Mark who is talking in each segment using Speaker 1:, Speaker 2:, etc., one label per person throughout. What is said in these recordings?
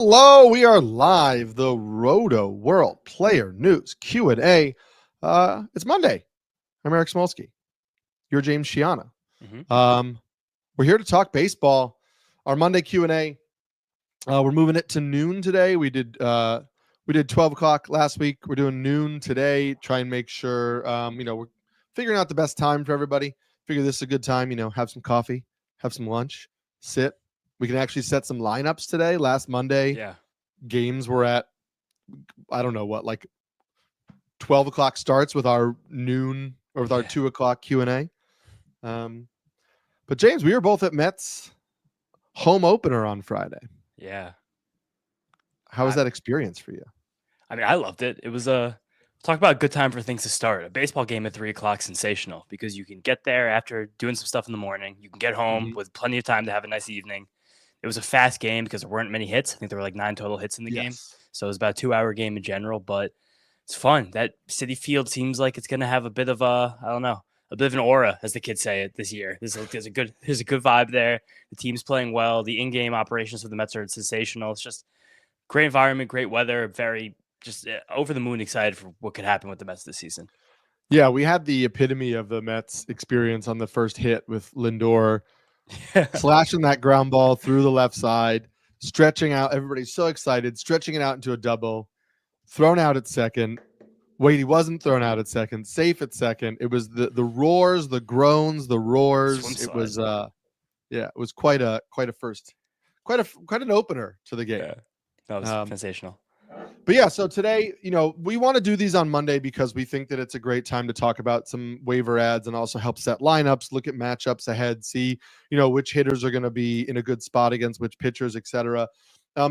Speaker 1: Hello, we are live. The Rotoworld Player News Q&A. It's Monday. I'm Eric Samulski. You're James Schiano. We're here to talk baseball. Our Monday Q&A. We're moving it to noon today. We did 12 o'clock last week. We're doing noon today. Try and make sure we're figuring out the best time for everybody. Figure this is a good time. Have some coffee, have some lunch, sit. We can actually set some lineups today. Last Monday, games were at, I don't know what, like 12 o'clock starts with our noon or with our 2 o'clock Q&A. But James, we were both at Mets home opener on Friday.
Speaker 2: Yeah.
Speaker 1: How was that experience for you?
Speaker 2: I mean, I loved it. It was talk about a good time for things to start. A baseball game at 3 o'clock, sensational, because you can get there after doing some stuff in the morning. You can get home with plenty of time to have a nice evening. It was a fast game because there weren't many hits. I think there were like 9 total hits in the game. So it was about a 2-hour game in general, but it's fun. That Citi Field seems like it's going to have a bit of a bit of an aura, as the kids say it this year. There's a good vibe there. The team's playing well. The in-game operations for the Mets are sensational. It's just great environment, great weather, very just over the moon excited for what could happen with the Mets this season.
Speaker 1: Yeah, we had the epitome of the Mets experience on the first hit with Lindor slashing that ground ball through the left side, stretching out. Everybody's so excited, stretching it out into a double, thrown out at second. Wait, he wasn't thrown out at second, safe at second. It was the roars, the groans, the roars. It was it was quite a first, quite an opener to the game.
Speaker 2: Yeah, that was sensational.
Speaker 1: But yeah, so today, we want to do these on Monday because we think that it's a great time to talk about some waiver ads and also help set lineups, look at matchups ahead, see, which hitters are going to be in a good spot against which pitchers, etc.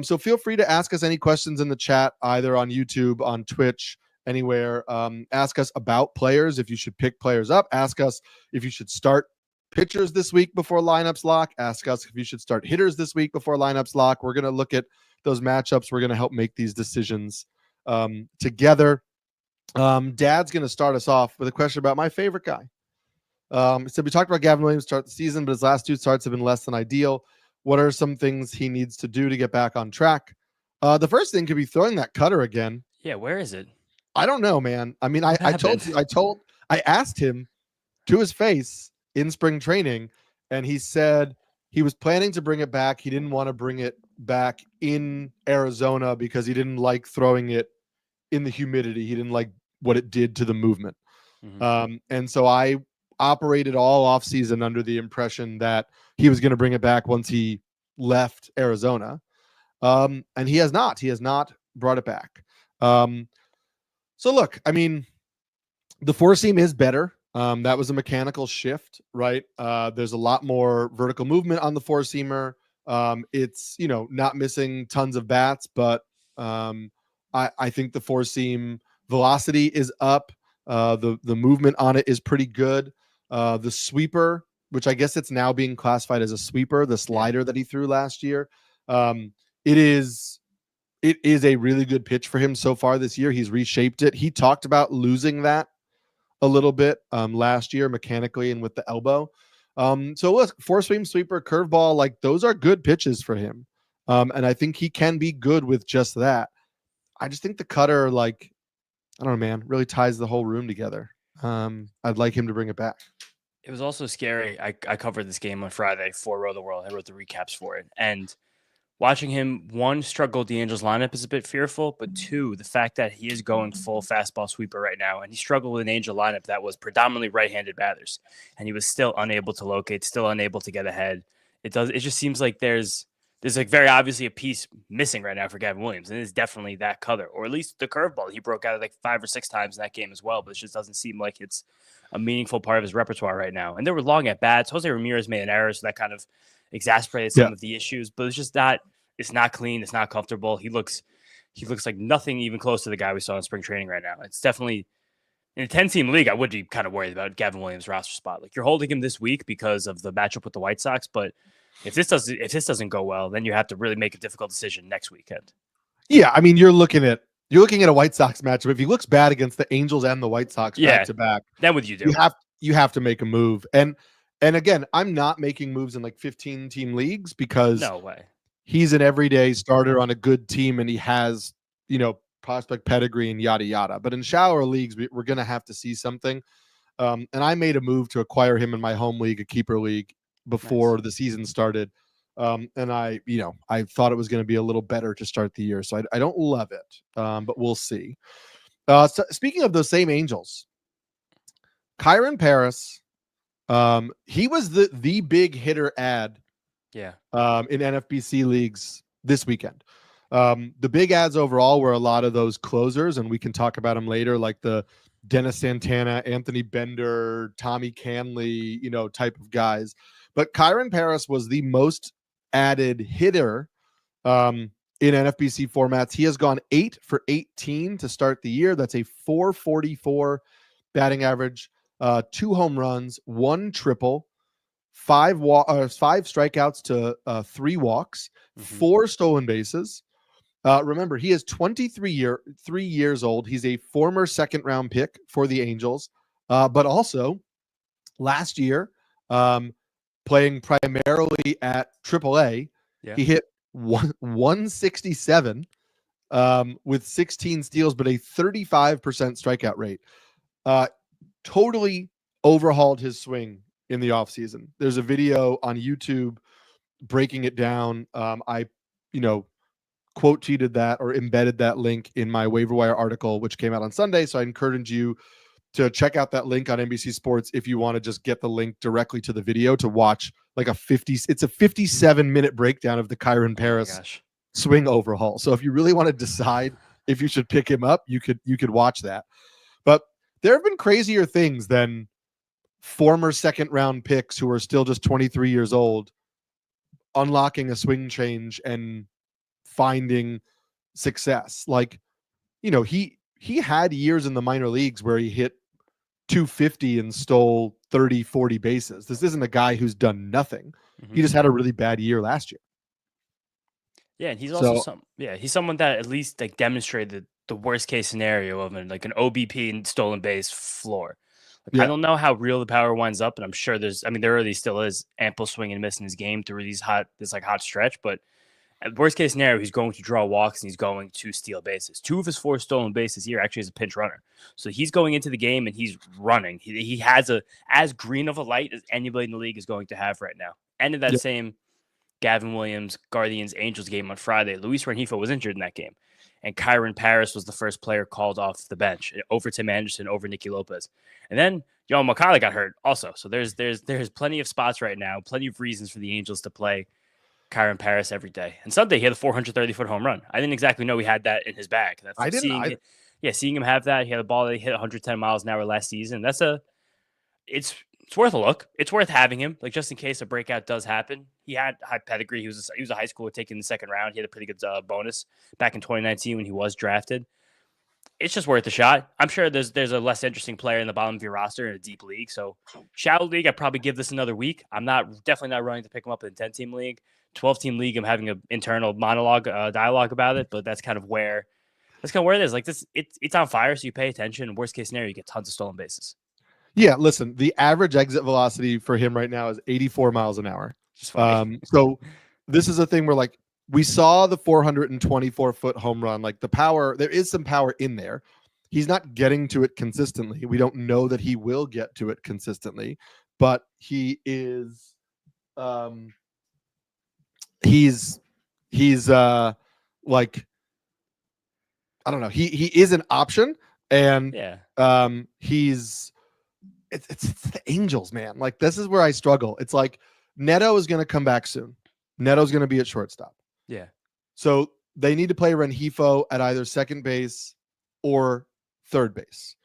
Speaker 1: So feel free to ask us any questions in the chat, either on YouTube, on Twitch, anywhere. Ask us about players, if you should pick players up. Ask us if you should start pitchers this week before lineups lock. Ask us if you should start hitters this week before lineups lock. We're going to look at those matchups. We're going to help make these decisions together. Dad's going to start us off with a question about my favorite guy. So we talked about Gavin Williams start the season, but his last 2 starts have been less than ideal. What are some things he needs to do to get back on track? The first thing could be throwing that cutter again.
Speaker 2: Yeah, where is it?
Speaker 1: I don't know, man. I mean, I asked him to his face in spring training, and he said he was planning to bring it back. He didn't want to bring it back in Arizona because he didn't like throwing it in the humidity. He didn't like what it did to the movement. And so I operated all off season under the impression that he was going to bring it back once he left Arizona. And he has not brought it back. So look, I mean, the 4-seam is better. That was a mechanical shift, right? There's a lot more vertical movement on the 4-seamer. It's, not missing tons of bats, but I think the 4-seam velocity is up. The movement on it is pretty good. The sweeper, which I guess it's now being classified as a sweeper, the slider that he threw last year, it is a really good pitch for him so far this year. He's reshaped it. He talked about losing that a little bit last year mechanically and with the elbow. So look, 4-seam, sweeper, curveball, like those are good pitches for him. And I think he can be good with just that. I just think the cutter, like, I don't know, man, really ties the whole room together. I'd like him to bring it back.
Speaker 2: It was also scary. I covered this game on Friday for Rotoworld. I wrote the recaps for it. And watching him, 1, struggle with the Angels lineup is a bit fearful, but 2, the fact that he is going full fastball sweeper right now, and he struggled with an Angel lineup that was predominantly right-handed batters, and he was still unable to locate, still unable to get ahead. It just seems like there's like very obviously a piece missing right now for Gavin Williams, and it's definitely that cutter, or at least the curveball. He broke out like 5 or 6 times in that game as well, but it just doesn't seem like it's a meaningful part of his repertoire right now. And there were long at bats. Jose Ramirez made an error, so that kind of exacerbated some of the issues, but it's just not. It's not clean. It's not comfortable. He looks like nothing even close to the guy we saw in spring training right now. It's definitely in a 10-team league. I would be kind of worried about Gavin Williams' roster spot. Like, you're holding him this week because of the matchup with the White Sox, but if this doesn't go well, then you have to really make a difficult decision next weekend.
Speaker 1: Yeah, I mean, you're looking at a White Sox matchup. If he looks bad against the Angels and the White Sox back to back,
Speaker 2: then what do you do?
Speaker 1: You have to make a move. And again, I'm not making moves in like 15-team leagues because
Speaker 2: no way.
Speaker 1: he's an everyday starter on a good team and he has, prospect pedigree and yada yada. But in shallower leagues, we're going to have to see something. And I made a move to acquire him in my home league, a keeper league, before the season started. And I thought it was going to be a little better to start the year. So I don't love it, but we'll see. So speaking of those same Angels, Kyren Paris, he was the big hitter ad in NFBC leagues this weekend. The big ads overall were a lot of those closers, and we can talk about them later, like the Dennis Santana, Anthony Bender, Tommy Canley, type of guys. But Kyren Paris was the most added hitter in NFBC formats. He has gone 8 for 18 to start the year. That's a 444 batting average, 2 home runs, 1 triple, 5 strikeouts to 3 walks, 4 stolen bases. Remember, he is 3 years old. He's a former second-round pick for the Angels, but also last year, playing primarily at AAA, he hit 167 with 16 steals, but a 35% strikeout rate. Totally overhauled his swing in the offseason. There's a video on YouTube breaking it down. I quote tweeted that or embedded that link in my waiver wire article, which came out on Sunday. So I encourage you to check out that link on NBC Sports if you want to just get the link directly to the video to watch it's a 57-minute breakdown of the Kyren Paris swing overhaul. So if you really want to decide if you should pick him up, you could watch that. But there have been crazier things than former second round picks who are still just 23 years old unlocking a swing change and finding success. Like, he had years in the minor leagues where he hit 250 and stole 30, 40 bases. This isn't a guy who's done nothing. He just had a really bad year last year.
Speaker 2: Yeah, and he's also he's someone that at least demonstrated the worst case scenario of an OBP and stolen base floor. I don't know how real the power winds up, and I'm sure there already still is ample swing and miss in his game through this hot stretch, but at worst case scenario, he's going to draw walks and he's going to steal bases. 2 of his 4 stolen bases here actually is a pinch runner. So he's going into the game and he's running. He has as green of a light as anybody in the league is going to have right now. And in that same Gavin Williams, Guardians, Angels game on Friday, Luis Rengifo was injured in that game. And Kyren Paris was the first player called off the bench over Tim Anderson, over Nicky Lopez. And then Yoan Moncada got hurt also. So there's plenty of spots right now, plenty of reasons for the Angels to play Kyren Paris every day. And Sunday, he had a 430-foot home run. I didn't exactly know he had that in his bag.
Speaker 1: I didn't.
Speaker 2: Seeing him have that, he had a ball that he hit 110 miles an hour last season. It's worth a look. It's worth having him, just in case a breakout does happen. He had high pedigree. He was a high schooler taken in the second round. He had a pretty good bonus back in 2019 when he was drafted. It's just worth a shot. I'm sure there's a less interesting player in the bottom of your roster in a deep league. So shallow league, I'd probably give this another week. I'm definitely not running to pick him up in a 10-team league. 12-team league, I'm having an internal dialogue about it, but that's kind of where it is. It's on fire, so you pay attention. Worst case scenario, you get tons of stolen bases. Yeah,
Speaker 1: listen, the average exit velocity for him right now is 84 miles an hour. So this is a thing where we saw the 424-foot home run. The power, there is some power in there. He's not getting to it consistently. We don't know that he will get to it consistently, but he is. He's I don't know. He is an option, and it's the Angels, man. This is where I struggle. It's Neto is going to come back soon. Neto's going to be at shortstop.
Speaker 2: Yeah.
Speaker 1: So they need to play Rengifo at either second base or third base.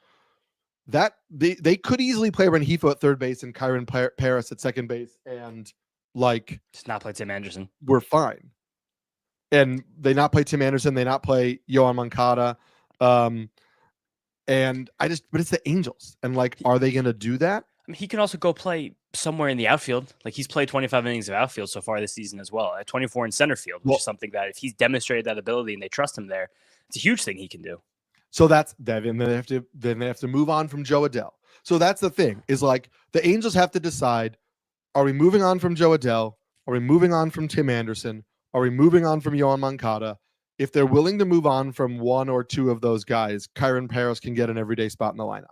Speaker 1: That they could easily play Rengifo at third base and Kyren Paris at second base, and
Speaker 2: just not play Tim Anderson.
Speaker 1: We're fine. And they not play Tim Anderson. They not play Yoan Moncada. But it's the Angels. And are they going to do that?
Speaker 2: He can also go play somewhere in the outfield. He's played 25 innings of outfield so far this season as well. At 24 in center field, which is something that if he's demonstrated that ability and they trust him there, it's a huge thing he can do.
Speaker 1: So that's then they have to move on from Joe Adell. So that's the thing is the Angels have to decide: are we moving on from Joe Adell? Are we moving on from Tim Anderson? Are we moving on from Yohan Moncada? If they're willing to move on from one or two of those guys, Kyren Paris can get an everyday spot in the lineup.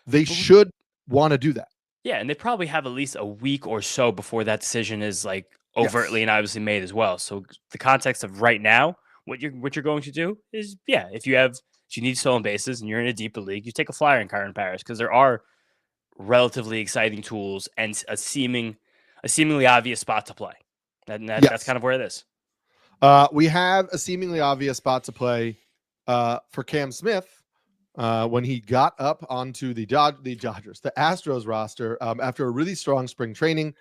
Speaker 1: They should want to do that.
Speaker 2: Yeah, and they probably have at least a week or so before that decision is like overtly and obviously made as well. So the context of right now, what you're going to do is, if you need stolen bases and you're in a deeper league, you take a flyer in Kyren Paris because there are relatively exciting tools and a seemingly obvious spot to play. That's kind of where it is.
Speaker 1: We have a seemingly obvious spot to play for Cam Smith. When he got up onto the Astros roster after a really strong spring training.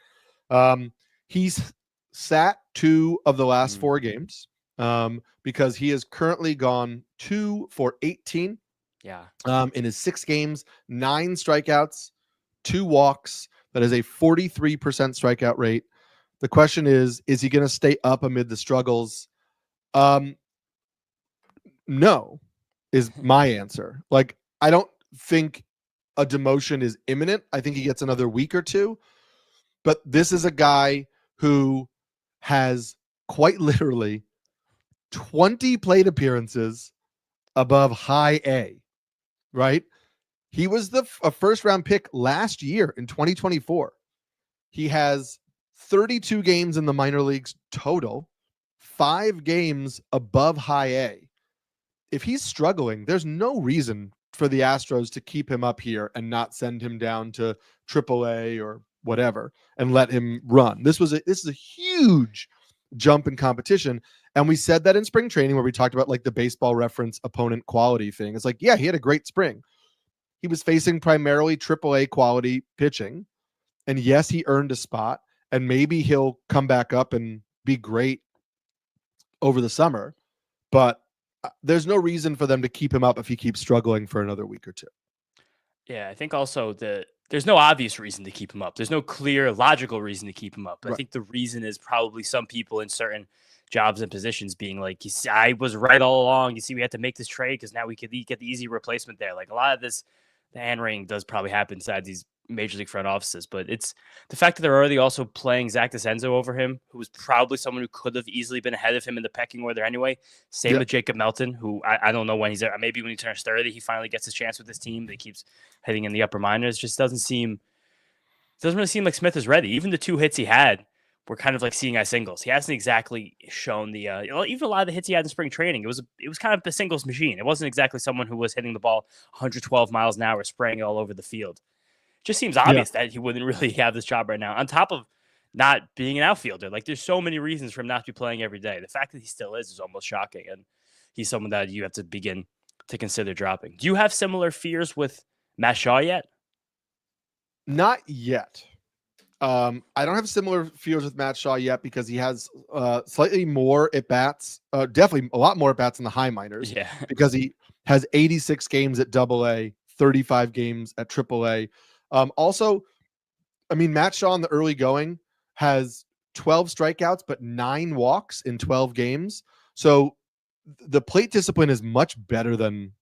Speaker 1: He's sat 2 of the last 4 games because he has currently gone 2 for 18. In his 6 games, 9 strikeouts, 2 walks. That is a 43% strikeout rate. The question is he going to stay up amid the struggles? No. Is my answer. Like, I don't think a demotion is imminent. I think he gets another week or 2. But this is a guy who has quite literally 20 plate appearances above high A, right? He was a first-round pick last year in 2024. He has 32 games in the minor leagues total, 5 games above high A. If he's struggling, there's no reason for the Astros to keep him up here and not send him down to AAA or whatever and let him run. This is a huge jump in competition. And we said that in spring training where we talked about like the Baseball Reference opponent quality thing. It's like, yeah, he had a great spring. He was facing primarily AAA quality pitching. And yes, he earned a spot and maybe he'll come back up and be great over the summer. But there's no reason for them to keep him up if he keeps struggling for another week or 2.
Speaker 2: Yeah, I think also there's no obvious reason to keep him up. There's no clear, logical reason to keep him up. Right. I think the reason is probably some people in certain jobs and positions being like, you see, I was right all along. You see, we had to make this trade because now we could get the easy replacement there. Like a lot of this, the hand wringing does probably happen inside these major league front offices, but it's the fact that they're already also playing Zach DeCenzo over him, who was probably someone who could have easily been ahead of him in the pecking order anyway. Same with Jacob Melton, who I don't know when he's there. Maybe when he turns 30, he finally gets his chance with this team that keeps hitting in the upper minors. Just doesn't really seem like Smith is ready. Even the 2 hits he had were kind of like seeing eye singles. He hasn't exactly shown the even a lot of the hits he had in spring training. It was kind of a singles machine. It wasn't exactly someone who was hitting the ball 112 miles an hour, spraying it all over the field. Just seems obvious that he wouldn't really have this job right now. On top of not being an outfielder, like there's so many reasons for him not to be playing every day. The fact that he still is almost shocking, and he's someone that you have to begin to consider dropping. Do you have similar fears with Matt Shaw yet?
Speaker 1: Not yet. I don't have similar fears with Matt Shaw yet because he has slightly more at bats, definitely a lot more at bats in the high minors.
Speaker 2: Yeah,
Speaker 1: because he has 86 games at AA, 35 games at AAA. Also, I mean, Matt Shaw in the early going has 12 strikeouts, but 9 walks in 12 games. So the plate discipline is much better than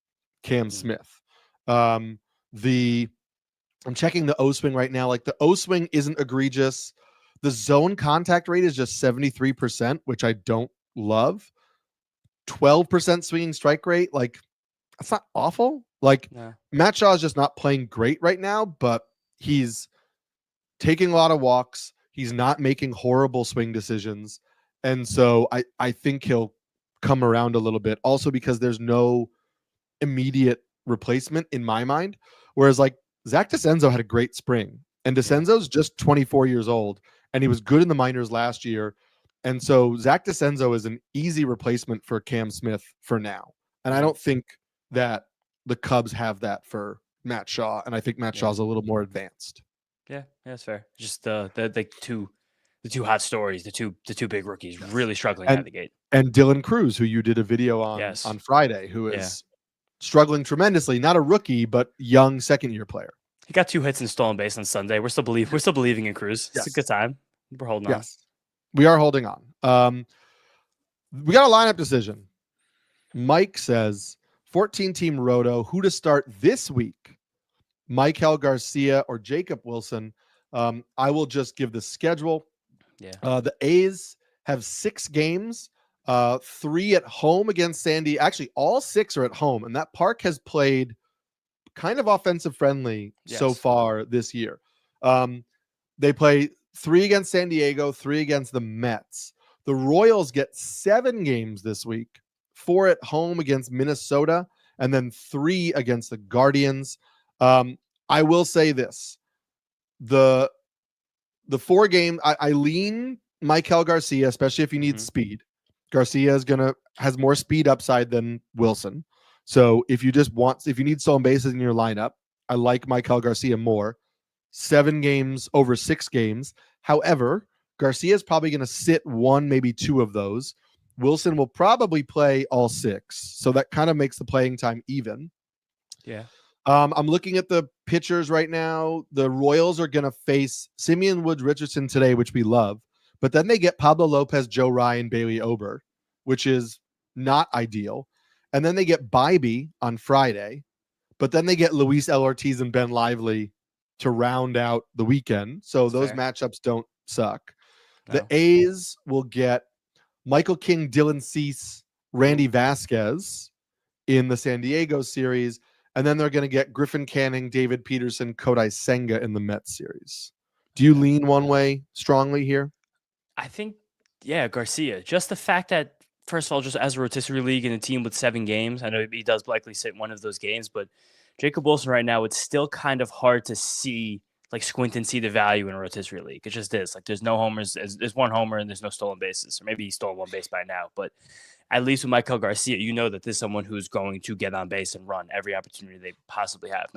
Speaker 1: Cam Smith. I'm checking the O swing right now. Like the O swing isn't egregious. The zone contact rate is just 73%, which I don't love. 12% swinging strike rate. Like that's not awful. Like Matt Shaw is just not playing great right now, but he's taking a lot of walks. He's not making horrible swing decisions. And so I think he'll come around a little bit also because there's no immediate replacement in my mind. Whereas like Zach DeCenzo had a great spring and DeCenzo's just 24 years old and he was good in the minors last year. And so Zach DeCenzo is an easy replacement for Cam Smith for now. And I don't think that the Cubs have that for Matt Shaw. And I think Matt Shaw's a little more advanced.
Speaker 2: Yeah, that's fair. Just the two hot stories, the two big rookies really struggling out of the gate.
Speaker 1: And Dylan Cruz, who you did a video on Friday, who is struggling tremendously, not a rookie, but young second-year player.
Speaker 2: He got 2 hits and stolen base on Sunday. We're still believing in Cruz. It's a good time. We're holding on.
Speaker 1: Yes, we are holding on. We got a lineup decision. Mike says 14-team Roto, who to start this week? Michael Garcia or Jacob Wilson. I will just give the schedule.
Speaker 2: Yeah.
Speaker 1: The A's have 6 games, 3 at home against Sandy. Actually, all 6 are at home, and that park has played kind of offensive friendly so far this year. They play 3 against San Diego, 3 against the Mets. The Royals get 7 games this week, 4 at home against Minnesota, and then 3 against the Guardians. I will say this. The 4 game, I lean Maikel Garcia, especially if you need speed. Garcia has more speed upside than Wilson. So if you need stolen bases in your lineup, I like Maikel Garcia more. 7 games over 6 games. However, Garcia is probably going to sit 1, maybe 2 of those. Wilson will probably play all 6. So that kind of makes the playing time even.
Speaker 2: Yeah.
Speaker 1: I'm looking at the pitchers right now. The Royals are going to face Simeon Woods Richardson today, which we love. But then they get Pablo Lopez, Joe Ryan, Bailey Ober, which is not ideal. And then they get Bybee on Friday. But then they get Luis L. Ortiz and Ben Lively to round out the weekend. So those matchups don't suck. No. The A's will get Michael King, Dylan Cease, Randy Vasquez in the San Diego series. And then they're going to get Griffin Canning, David Peterson, Kodai Senga in the Mets series. Do you lean one way strongly here?
Speaker 2: I think, Garcia. Just the fact that, first of all, just as a rotisserie league and a team with 7 games, I know he does likely sit one of those games, but Jacob Wilson right now, it's still kind of hard to see, squint and see the value in a rotisserie league. It just is. There's no homers. There's 1 homer and there's no stolen bases. Or maybe he stole 1 base by now, but at least with Maikel Garcia, you know that this is someone who's going to get on base and run every opportunity they possibly have.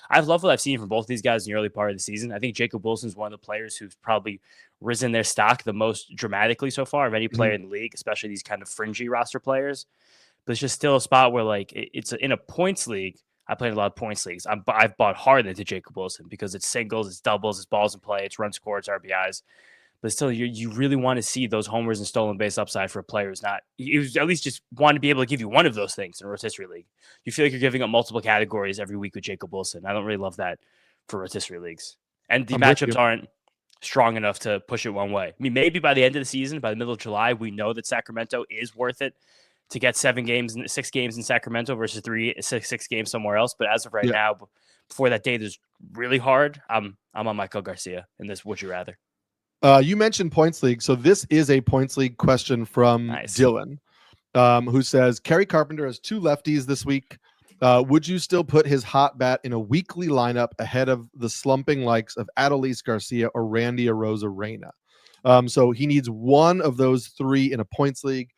Speaker 2: I've loved what I've seen from both these guys in the early part of the season. I think Jacob Wilson is one of the players who's probably risen their stock the most dramatically so far of any player in the league, especially these kind of fringy roster players. But it's just still a spot where it's in a points league. I played a lot of points leagues. I've bought hard into Jacob Wilson because it's singles, it's doubles, it's balls in play, it's run score, it's RBIs. But still, you really want to see those homers and stolen base upside for a player who's not. You at least just want to be able to give you one of those things in a rotisserie league. You feel like you're giving up multiple categories every week with Jacob Wilson. I don't really love that for rotisserie leagues. And the matchups aren't strong enough to push it one way. I mean, maybe by the end of the season, by the middle of July, we know that Sacramento is worth it to get 6 games in Sacramento versus 6 games somewhere else. But as of right now, before that date is really hard, I'm on Maikel Garcia in this Would You Rather.
Speaker 1: You mentioned points league. So this is a points league question from Dylan, who says, Kerry Carpenter has 2 lefties this week. Would you still put his hot bat in a weekly lineup ahead of the slumping likes of Adolis Garcia or Randy Arozarena? So he needs one of those 3 in a points league.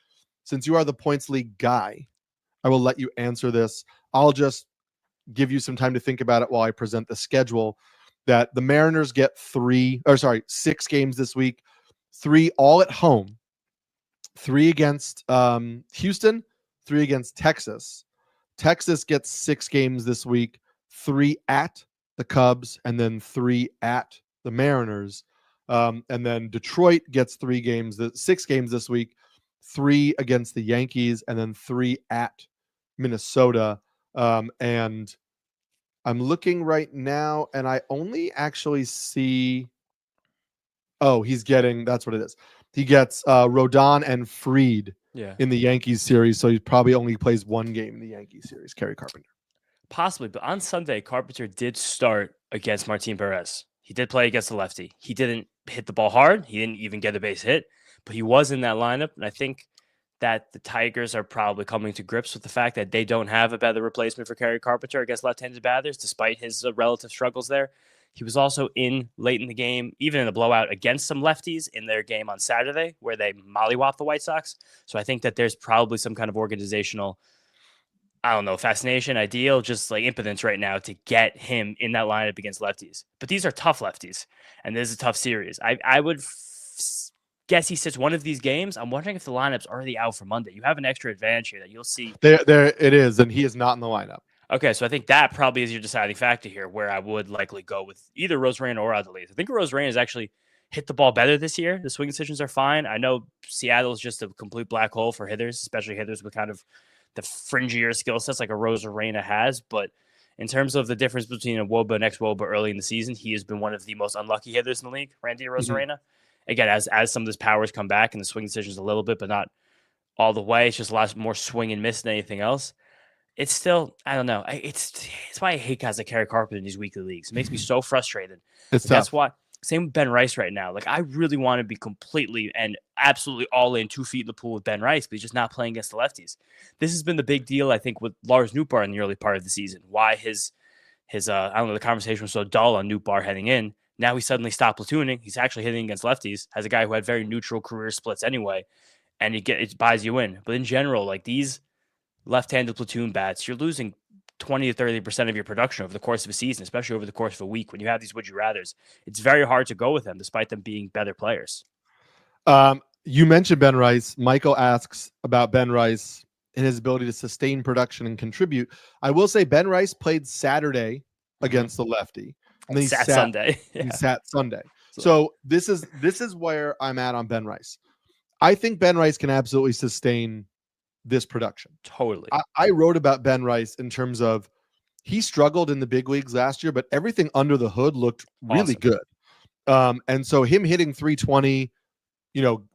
Speaker 1: Since you are the points league guy, I will let you answer this. I'll just give you some time to think about it while I present the schedule. That the Mariners get 6 games this week, 3 all at home, 3 against Houston, 3 against Texas. Texas gets 6 games this week, 3 at the Cubs, and then 3 at the Mariners. And then Detroit gets 6 games this week, 3 against the Yankees, and then 3 at Minnesota. And I'm looking right now, and I only actually see. Oh, that's what it is. He gets Rodon and Fried in the Yankees series, so he probably only plays 1 game in the Yankees series. Kerry Carpenter.
Speaker 2: Possibly, but on Sunday, Carpenter did start against Martin Perez. He did play against the lefty. He didn't hit the ball hard. He didn't even get a base hit, but he was in that lineup, and I think that the Tigers are probably coming to grips with the fact that they don't have a better replacement for Kerry Carpenter against left-handed batters, despite his relative struggles there. He was also in late in the game, even in the blowout against some lefties in their game on Saturday, where they mollywopped the White Sox. So I think that there's probably some kind of organizational, fascination, ideal, just impotence right now to get him in that lineup against lefties. But these are tough lefties, and this is a tough series. I would guess he sits one of these games. I'm wondering if the lineup's already out for Monday. You have an extra advantage here that you'll see.
Speaker 1: There it is, and he is not in the lineup.
Speaker 2: Okay, so I think that probably is your deciding factor here, where I would likely go with either Arozarena or Adolis. I think Arozarena has actually hit the ball better this year. The swing decisions are fine. I know Seattle is just a complete black hole for hitters, especially hitters with kind of the fringier skill sets like Arozarena has. But in terms of the difference between a WOBA and ex-WOBA early in the season, he has been one of the most unlucky hitters in the league, Randy Arozarena. again, as some of his powers come back and the swing decisions a little bit, but not all the way. It's just a lot more swing and miss than anything else. It's still, I don't know. It's why I hate guys like Kerry Carpenter in these weekly leagues. It makes me so frustrated.
Speaker 1: It's tough.
Speaker 2: That's why. Same with Ben Rice right now. Like, I really want to be completely and absolutely all in 2 feet in the pool with Ben Rice, but he's just not playing against the lefties. This has been the big deal, I think, with Lars Nootbaar in the early part of the season. Why his I don't know, the conversation was so dull on Nootbaar heading in. Now he suddenly stopped platooning. He's actually hitting against lefties. Has a guy who had very neutral career splits anyway, and it buys you in. But in general, like these left-handed platoon bats, you're losing 20 to 30% of your production over the course of a season, especially over the course of a week. When you have these would you rathers, it's very hard to go with them despite them being better players.
Speaker 1: You mentioned Ben Rice. Michael asks about Ben Rice and his ability to sustain production and contribute. I will say Ben Rice played Saturday against the lefty. And then he sat
Speaker 2: Sunday.
Speaker 1: He sat Sunday. So this is where I'm at on Ben Rice. I think Ben Rice can absolutely sustain this production.
Speaker 2: Totally.
Speaker 1: I wrote about Ben Rice in terms of he struggled in the big leagues last year, but everything under the hood looked really good. And so him hitting 320,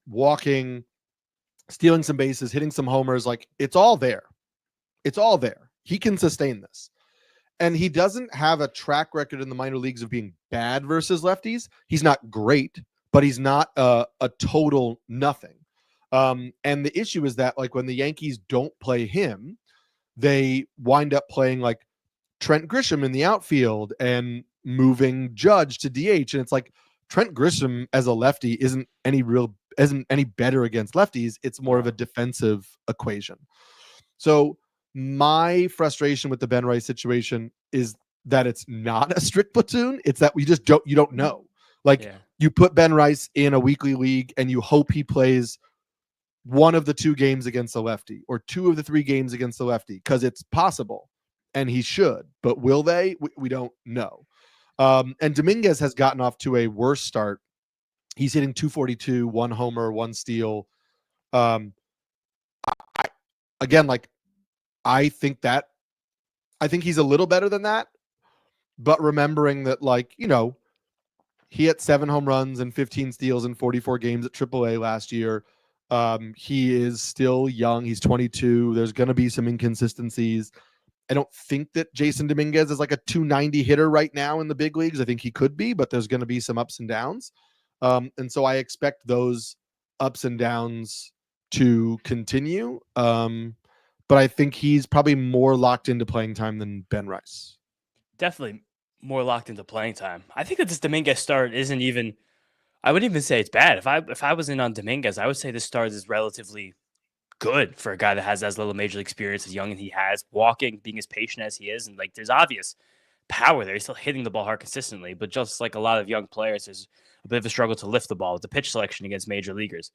Speaker 1: walking, stealing some bases, hitting some homers, like it's all there. It's all there. He can sustain this. And he doesn't have a track record in the minor leagues of being bad versus lefties. He's not great, but he's not a total nothing. And the issue is that like when the Yankees don't play him, they wind up playing like Trent Grisham in the outfield and moving Judge to DH. And it's like Trent Grisham as a lefty isn't any better against lefties. It's more of a defensive equation. So my frustration with the Ben Rice situation is that it's not a strict platoon. It's that you don't know. Like you put Ben Rice in a weekly league and you hope he plays one of the 2 games against the lefty or 2 of the 3 games against the lefty because it's possible and he should, but will they? We don't know. And Dominguez has gotten off to a worse start. He's hitting 242, 1 homer, 1 steal. I think he's a little better than that, but remembering that he hit 7 home runs and 15 steals in 44 games at AAA last year. He is still young. He's 22. There's going to be some inconsistencies. I don't think that Jason Dominguez is like a 290 hitter right now in the big leagues. I think he could be, but there's going to be some ups and downs. And so I expect those ups and downs to continue. But I think he's probably more locked into playing time than Ben Rice.
Speaker 2: Definitely more locked into playing time. I think that this Dominguez start isn't even, I wouldn't even say it's bad. If I was in on Dominguez, I would say this start is relatively good for a guy that has as little major league experience as young and he has, walking, being as patient as he is. And like, there's obvious power there. He's still hitting the ball hard consistently, but just like a lot of young players, there's a bit of a struggle to lift the ball with the pitch selection against major leaguers.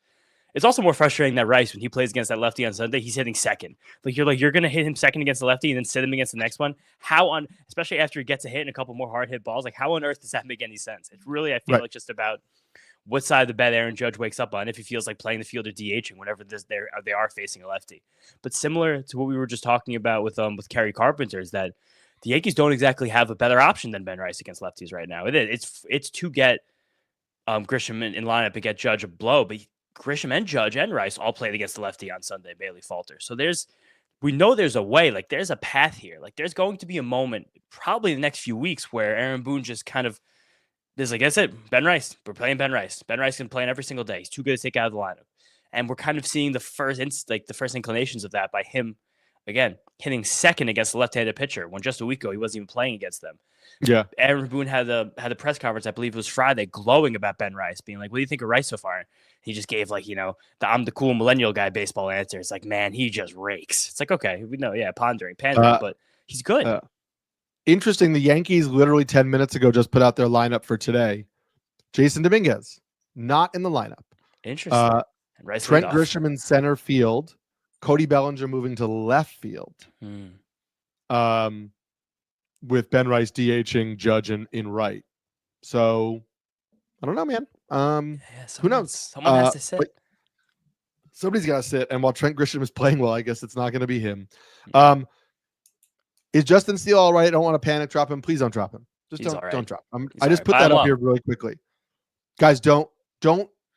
Speaker 2: It's also more frustrating that Rice, when he plays against that lefty on Sunday, he's hitting second. You're going to hit him second against the lefty and then sit him against the next one. Especially after he gets a hit and a couple more hard hit balls, like how on earth does that make any sense? It's really, I feel like just about what side of the bed Aaron Judge wakes up on if he feels like playing the field or DHing whenever they are facing a lefty. But similar to what we were just talking about with Kerry Carpenter is that the Yankees don't exactly have a better option than Ben Rice against lefties right now. It's to get Grisham in lineup and get Judge a blow, but Grisham and Judge and Rice all played against the lefty on Sunday, Bailey Falter. So we know there's a way, like there's a path here. Like there's going to be a moment probably in the next few weeks where Aaron Boone just kind of, there's like I said, Ben Rice, we're playing Ben Rice. Ben Rice can play every single day. He's too good to take out of the lineup. And we're kind of seeing the first inclinations of that by him, again, hitting second against the left-handed pitcher when just a week ago he wasn't even playing against them.
Speaker 1: Yeah.
Speaker 2: Aaron Boone had a press conference, I believe it was Friday, glowing about Ben Rice, being like, what do you think of Rice so far? He just gave I'm the cool millennial guy baseball answer. It's like, man, he just rakes. It's like, okay, we know, pandering, but he's good.
Speaker 1: Interesting. The Yankees literally 10 minutes ago just put out their lineup for today. Jason Dominguez, not in the lineup.
Speaker 2: Interesting.
Speaker 1: Trent Grisham in center field. Cody Bellinger moving to left field. With Ben Rice DHing, Judge in right. So I don't know, man. Who knows?
Speaker 2: Someone has to sit.
Speaker 1: Somebody's got to sit. And while Trent Grisham is playing well, I guess it's not going to be him. Is Justin Steele all right? I don't want to panic drop him. Please don't drop him. Just don't drop him. I just put that up here really quickly. Guys, don't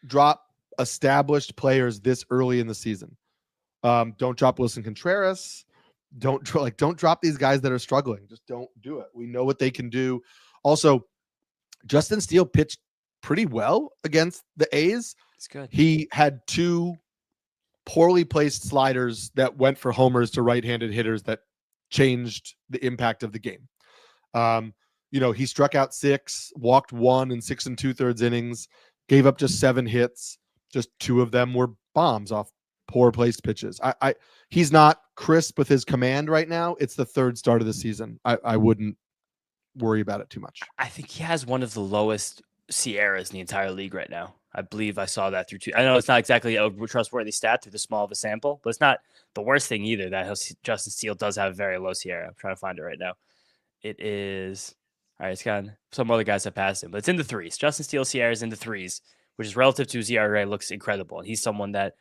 Speaker 1: drop established players this early in the season. Don't drop Wilson Contreras. Don't drop these guys that are struggling. Just don't do it. We know what they can do. Also, Justin Steele pitched pretty well against the A's.
Speaker 2: It's good.
Speaker 1: He had 2 poorly placed sliders that went for homers to right-handed hitters that changed the impact of the game. He struck out 6, walked 1 in 6 2/3 innings, gave up just 7 hits. Just 2 of them were bombs off poor placed pitches. He's not crisp with his command right now. It's the 3rd start of the season. I wouldn't worry about it too much.
Speaker 2: I think he has one of the lowest Sierras in the entire league right now. I believe I saw that through 2. I know it's not exactly a trustworthy stat through the small of a sample, but it's not the worst thing either that Justin Steele does have a very low Sierra. I'm trying to find it right now. It is, all right, it's got some other guys that passed him, but it's in the 3s. Justin Steele Sierra is in the 3s, which is relative to his ERA looks incredible. And he's someone that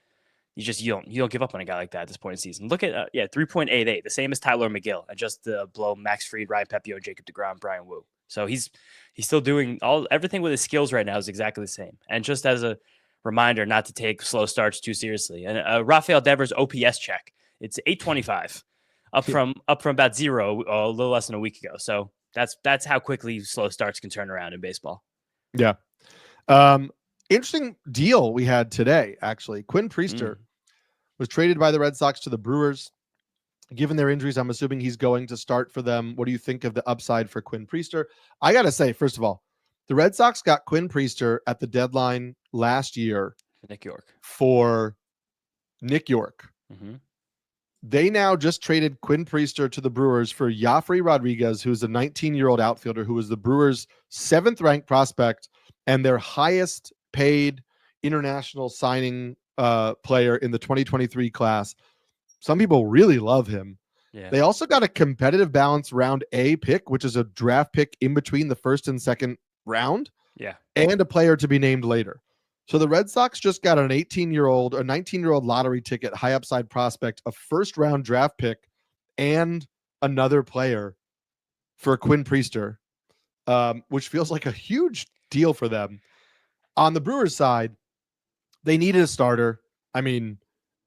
Speaker 2: you don't give up on a guy like that at this point in the season. Look at 3.88, the same as Tyler McGill, and just below Max Fried, Ryan Pepio, Jacob deGrom, Brian Wu. So he's still doing everything with his skills right now is exactly the same. And just as a reminder, not to take slow starts too seriously. And Rafael Devers OPS check, it's 825, up from about 0 a little less than a week ago. So that's how quickly slow starts can turn around in baseball.
Speaker 1: Yeah. Interesting deal we had today, actually. Quinn Priester was traded by the Red Sox to the Brewers. Given their injuries, I'm assuming he's going to start for them. What do you think of the upside for Quinn Priester? I got to say, first of all, the Red Sox got Quinn Priester at the deadline last year for Nick York.
Speaker 2: Mm-hmm.
Speaker 1: They now just traded Quinn Priester to the Brewers for Yafri Rodriguez, who's a 19-year-old outfielder who was the Brewers' 7th-ranked prospect and their highest paid international signing player in the 2023 class. Some people really love him.
Speaker 2: Yeah.
Speaker 1: They also got a competitive balance round A pick, which is a draft pick in between the 1st and 2nd round.
Speaker 2: Yeah.
Speaker 1: And a player to be named later. So the Red Sox just got an 19-year-old lottery ticket, high upside prospect, a 1st-round draft pick, and another player for Quinn Priester, which feels like a huge deal for them. On the Brewers side, they needed a starter. I mean,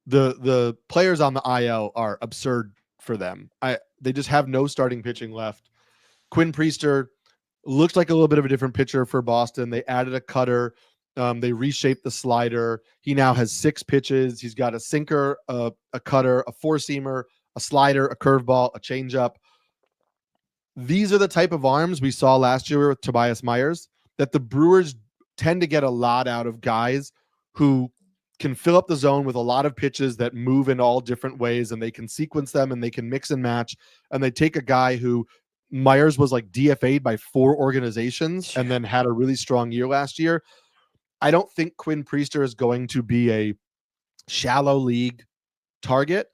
Speaker 1: the players on the IL are absurd for them. They just have no starting pitching left. Quinn Priester looks like a little bit of a different pitcher for Boston. They added a cutter. They reshaped the slider. He now has 6 pitches. He's got a sinker, a cutter, a 4-seamer, a slider, a curveball, a changeup. These are the type of arms we saw last year with Tobias Myers that the Brewers tend to get a lot out of guys who can fill up the zone with a lot of pitches that move in all different ways, and they can sequence them and they can mix and match. And they take a guy who Myers was like DFA'd by 4 organizations and then had a really strong year last year. I don't think Quinn Priester is going to be a shallow league target,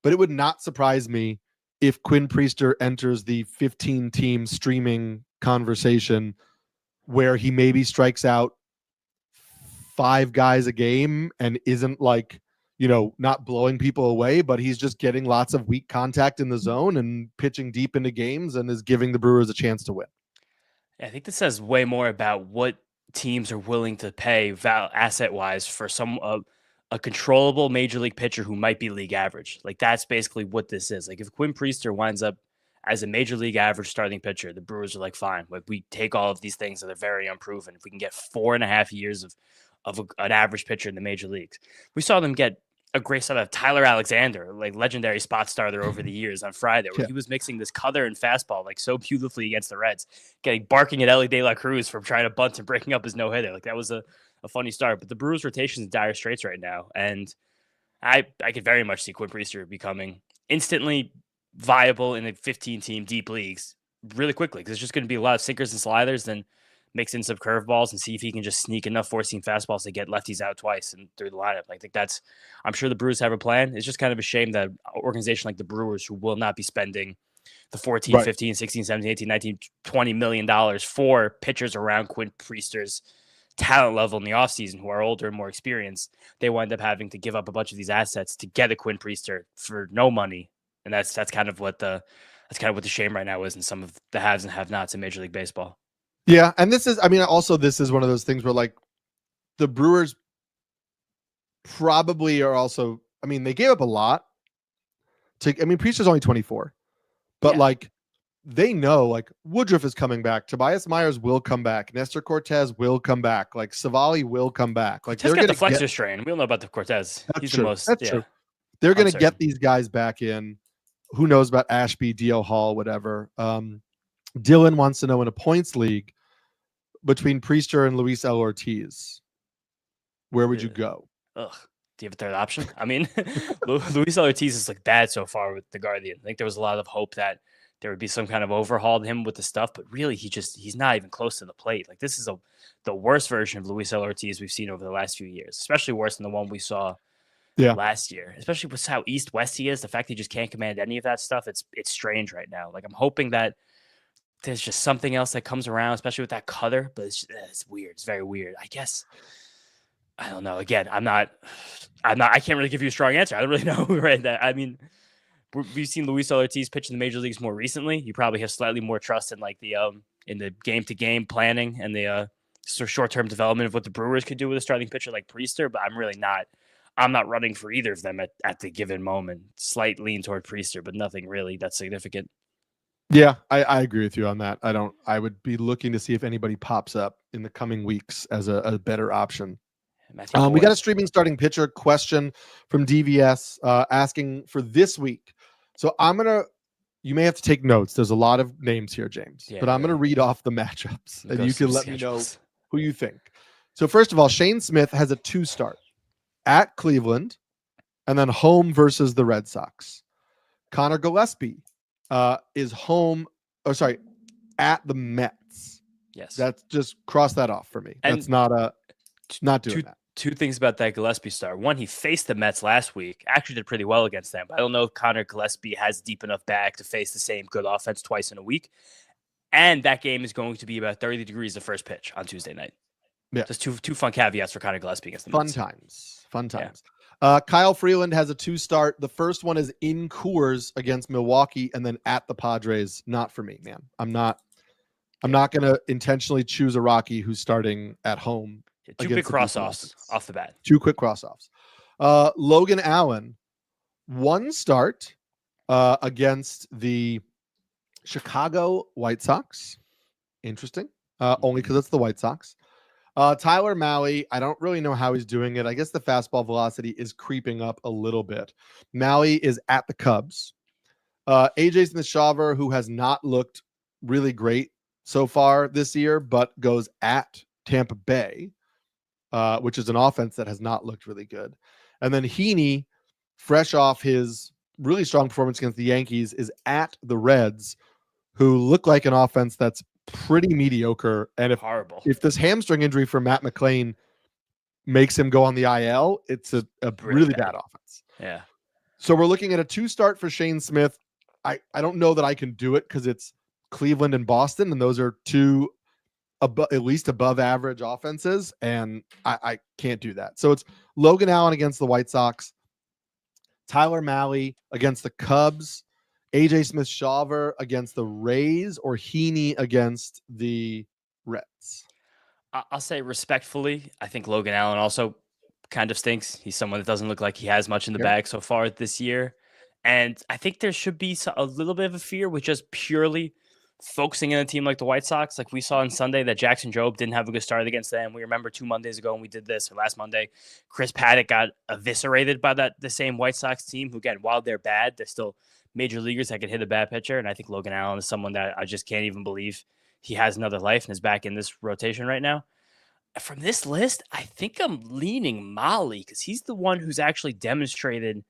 Speaker 1: but it would not surprise me if Quinn Priester enters the 15-team streaming conversation where he maybe strikes out 5 guys a game and isn't not blowing people away, but he's just getting lots of weak contact in the zone and pitching deep into games and is giving the Brewers a chance to win.
Speaker 2: I think this says way more about what teams are willing to pay asset-wise for a controllable major league pitcher who might be league average. Like, that's basically what this is. Like, if Quinn Priester winds up as a major league average starting pitcher, the Brewers are like, fine. Like, we take all of these things that are very unproven. If we can get 4.5 years of an average pitcher in the major leagues. We saw them get a great start of Tyler Alexander, like legendary spot starter over the years on Friday, where he was mixing this cutter and fastball like so beautifully against the Reds, barking at Ellie De La Cruz from trying to bunt and breaking up his no-hitter. Like, that was a funny start. But the Brewers' rotation is in dire straits right now, and I could very much see Quinn Priester becoming instantly viable in the 15-team deep leagues really quickly, because there's just going to be a lot of sinkers and sliders, then mix in some curveballs and see if he can just sneak enough 4-seam fastballs to get lefties out twice and through the lineup. I think I'm sure the Brewers have a plan. It's just kind of a shame that an organization like the Brewers, who will not be spending the 14, 15, 16, 17, 18, 19, $20 million for pitchers around Quinn Priester's talent level in the offseason who are older and more experienced, they wind up having to give up a bunch of these assets to get a Quinn Priester for no money. And that's kind of what the shame right now is in some of the haves and have-nots in Major League Baseball.
Speaker 1: Yeah, and this is one of those things where, like, the Brewers probably are also. I mean, they gave up a lot. Priester's only 24, but like they know like Woodruff is coming back. Tobias Myers will come back. Nestor Cortez will come back. Like Savali will come back. Like
Speaker 2: they're got the flexor strain. We don't know about the Cortez.
Speaker 1: That's
Speaker 2: He's
Speaker 1: true.
Speaker 2: the most.
Speaker 1: That's true. They're going to get these guys back in. Who knows about Ashby, D.O. Hall, whatever. Dylan wants to know in a points league between Priester and Luis L. Ortiz, where would you go?
Speaker 2: Ugh. Do you have a third option? I mean, Luis L. Ortiz is like bad so far with the Guardian. I think there was a lot of hope that there would be some kind of overhaul to him with the stuff, but really he's not even close to the plate. Like this is the worst version of Luis L. Ortiz we've seen over the last few years, especially worse than the one we saw last year, especially with how East-West he is. The fact he just can't command any of that stuff, it's strange right now. Like I'm hoping that there's just something else that comes around, especially with that cutter, but it's weird. It's very weird. I guess, I don't know. Again, I can't really give you a strong answer. I don't really know right that. I mean, we've seen Luis Ortiz pitch in the major leagues more recently. You probably have slightly more trust in like the in the game-to-game planning and the sort of short-term development of what the Brewers could do with a starting pitcher like Priester, but I'm not running for either of them at the given moment. Slight lean toward Priester, but nothing really that's significant.
Speaker 1: Yeah, I agree with you on that. I would be looking to see if anybody pops up in the coming weeks as a better option. We got a streaming starting pitcher question from DVS asking for this week. So you may have to take notes. There's a lot of names here, James, but I'm going to read off the matchups and you can let me know who you think. So first of all, Shane Smith has a 2-start at Cleveland and then home versus the Red Sox. Connor Gillespie is home. Oh, sorry, at the Mets.
Speaker 2: Yes.
Speaker 1: That's just cross that off for me. And that's not doing that.
Speaker 2: Two things about that Gillespie start. One, he faced the Mets last week. Actually did pretty well against them. But I don't know if Connor Gillespie has deep enough back to face the same good offense twice in a week. And that game is going to be about 30 degrees the first pitch on Tuesday night. Yeah. Just two fun caveats for Connor Gillespie against the Mets.
Speaker 1: Fun times. Yeah. Kyle Freeland has a 2-start. The first one is in Coors against Milwaukee and then at the Padres. Not for me, man. I'm not going to intentionally choose a Rocky who's starting at home.
Speaker 2: Two big cross-offs off the bat.
Speaker 1: 2 quick cross-offs. Logan Allen, 1 start against the Chicago White Sox. Interesting. Only because it's the White Sox. Tyler Mahle, I don't really know how he's doing it. I guess the fastball velocity is creeping up a little bit. Mahle is at the Cubs. AJ Smith-Shawver, who has not looked really great so far this year, but goes at Tampa Bay. Which is an offense that has not looked really good. And then Heaney, fresh off his really strong performance against the Yankees, is at the Reds, who look like an offense that's pretty mediocre. And if this hamstring injury for Matt McClain makes him go on the IL, it's a really bad offense.
Speaker 2: Yeah.
Speaker 1: So we're looking at a 2-start for Shane Smith. I don't know that I can do it because it's Cleveland and Boston, and those are two at least above average offenses, and I can't do that. So it's Logan Allen against the White Sox, Tyler Mahle against the Cubs, AJ Smith-Shawver against the Rays, or Heaney against the Reds.
Speaker 2: I'll say respectfully, I think Logan Allen also kind of stinks. He's someone that doesn't look like he has much in the bag so far this year. And I think there should be a little bit of a fear with just purely focusing in a team like the White Sox. Like we saw on Sunday that Jackson Jobe didn't have a good start against them. We remember 2 Mondays ago when we did this, or last Monday, Chris Paddock got eviscerated by the same White Sox team who, again, while they're bad, they're still major leaguers that can hit a bad pitcher. And I think Logan Allen is someone that I just can't even believe he has another life and is back in this rotation right now. From this list, I think I'm leaning Mahle because he's the one who's actually demonstrated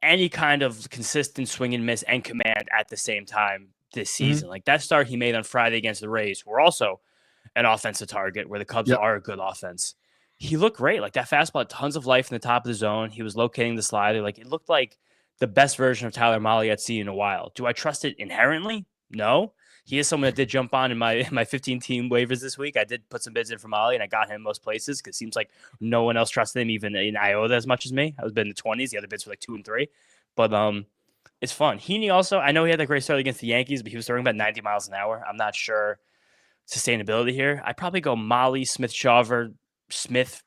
Speaker 2: any kind of consistent swing and miss and command at the same time this season. Like that start he made on Friday against the Rays, who are also an offensive target, where the Cubs are a good offense. He looked great. Like that fastball had tons of life in the top of the zone. He was locating the slider. Like it looked like the best version of Tyler Mahle I'd seen in a while. Do I trust it inherently? No. He is someone that did jump on in my 15-team waivers this week. I did put some bids in for Mahle, and I got him most places because it seems like no one else trusted him, even in IOTA, as much as me. I was bidding the 20s. The other bids were like 2 and 3. But it's fun. Heaney also, I know he had that great start against the Yankees, but he was throwing about 90 miles an hour. I'm not sure sustainability here. I'd probably go Mahle, Smith-Shawver, Smith,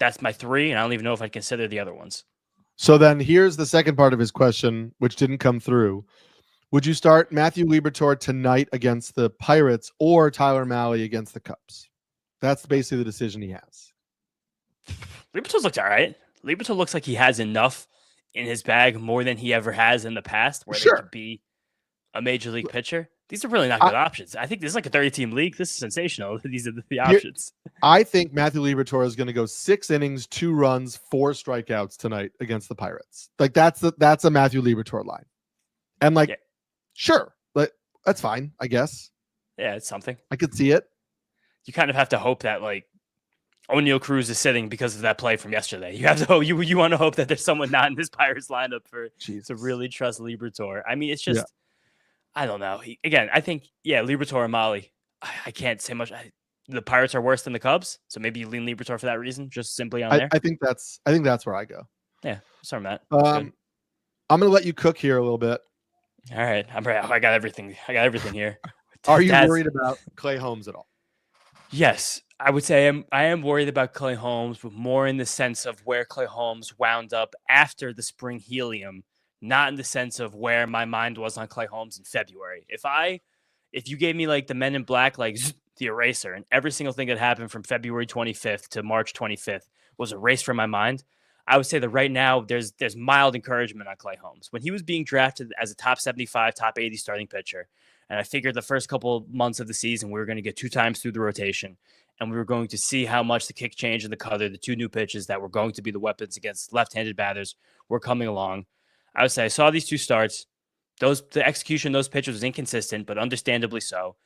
Speaker 2: that's my 3, and I don't even know if I'd consider the other ones.
Speaker 1: So then here's the second part of his question, which didn't come through. Would you start Matthew Liberatore tonight against the Pirates or Tyler Mahle against the Cubs? That's basically the decision he has.
Speaker 2: Liberatore looks all right. Liberatore looks like he has enough in his bag, more than he ever has in the past, where they could be a major league pitcher. These are really not good options. I think this is like a 30-team league. This is sensational. These are the options.
Speaker 1: I think Matthew Liberatore is going to go 6 innings, 2 runs, 4 strikeouts tonight against the Pirates. Like that's a Matthew Liberatore line. And sure, but that's fine, I guess.
Speaker 2: Yeah, it's something.
Speaker 1: I could see it.
Speaker 2: You kind of have to hope that O'Neal Cruz is sitting because of that play from yesterday. You have to hope you want to hope that there's someone not in this Pirates lineup to really trust Liberatore. I mean, it's just I don't know. I think Liberatore and Mahle. I can't say much. The Pirates are worse than the Cubs, so maybe you lean Liberatore for that reason, just simply on there.
Speaker 1: I think that's where I go.
Speaker 2: Yeah, sorry, Matt.
Speaker 1: I'm gonna let you cook here a little bit.
Speaker 2: All right, I'm ready. I got everything. Here.
Speaker 1: Are you worried about Clay Holmes at all?
Speaker 2: Yes, I would say I am worried about Clay Holmes, but more in the sense of where Clay Holmes wound up after the spring helium, not in the sense of where my mind was on Clay Holmes in February. If you gave me like the Men in Black, like the eraser, and every single thing that happened from February 25th to March 25th was erased from my mind, I would say that right now there's mild encouragement on Clay Holmes. When he was being drafted as a top 75, top 80 starting pitcher, and I figured the first couple months of the season we were going to get 2 times through the rotation, and we were going to see how much the kick change and the cutter, the 2 new pitches that were going to be the weapons against left-handed batters, were coming along. I would say I saw these 2 starts. The execution of those pitches was inconsistent, but understandably so.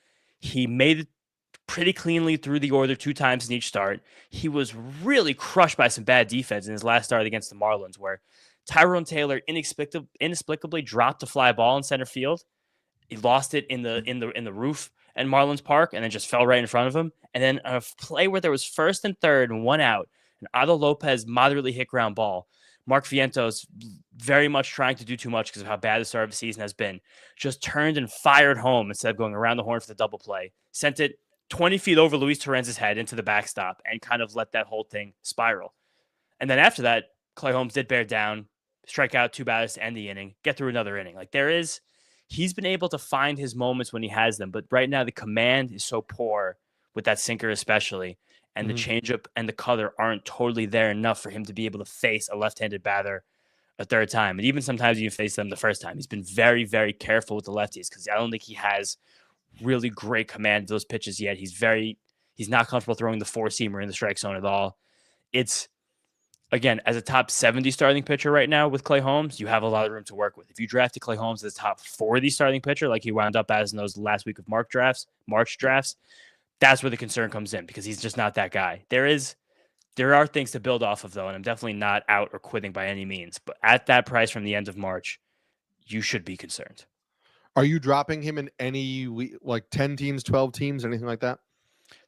Speaker 2: He made it pretty cleanly through the order 2 times in each start. He was really crushed by some bad defense in his last start against the Marlins, where Tyrone Taylor inexplicably dropped a fly ball in center field. He lost it in the roof at Marlins Park, and then just fell right in front of him. And then a play where there was 1st and 3rd and 1 out, an Otto Lopez moderately hit ground ball. Mark Vientos, very much trying to do too much because of how bad the start of the season has been, just turned and fired home instead of going around the horn for the double play. Sent it 20 feet over Luis Torrens's head into the backstop and kind of let that whole thing spiral. And then after that, Clay Holmes did bear down, strike out 2 batters to end the inning, get through another inning. He's been able to find his moments when he has them, but right now the command is so poor with that sinker especially, and the changeup and the cutter aren't totally there enough for him to be able to face a left-handed batter a 3rd time. And even sometimes you face them the 1st time. He's been very, very careful with the lefties because I don't think he has really great command of those pitches yet. He's not comfortable throwing the 4-seamer in the strike zone at all. It's, again, as a top 70 starting pitcher right now with Clay Holmes, you have a lot of room to work with. If you drafted Clay Holmes as a top 40 starting pitcher, like he wound up as in those last week of March drafts, that's where the concern comes in because he's just not that guy. There are things to build off of, though, and I'm definitely not out or quitting by any means. But at that price from the end of March, you should be concerned.
Speaker 1: Are you dropping him in any like 10 teams, 12 teams, anything like that?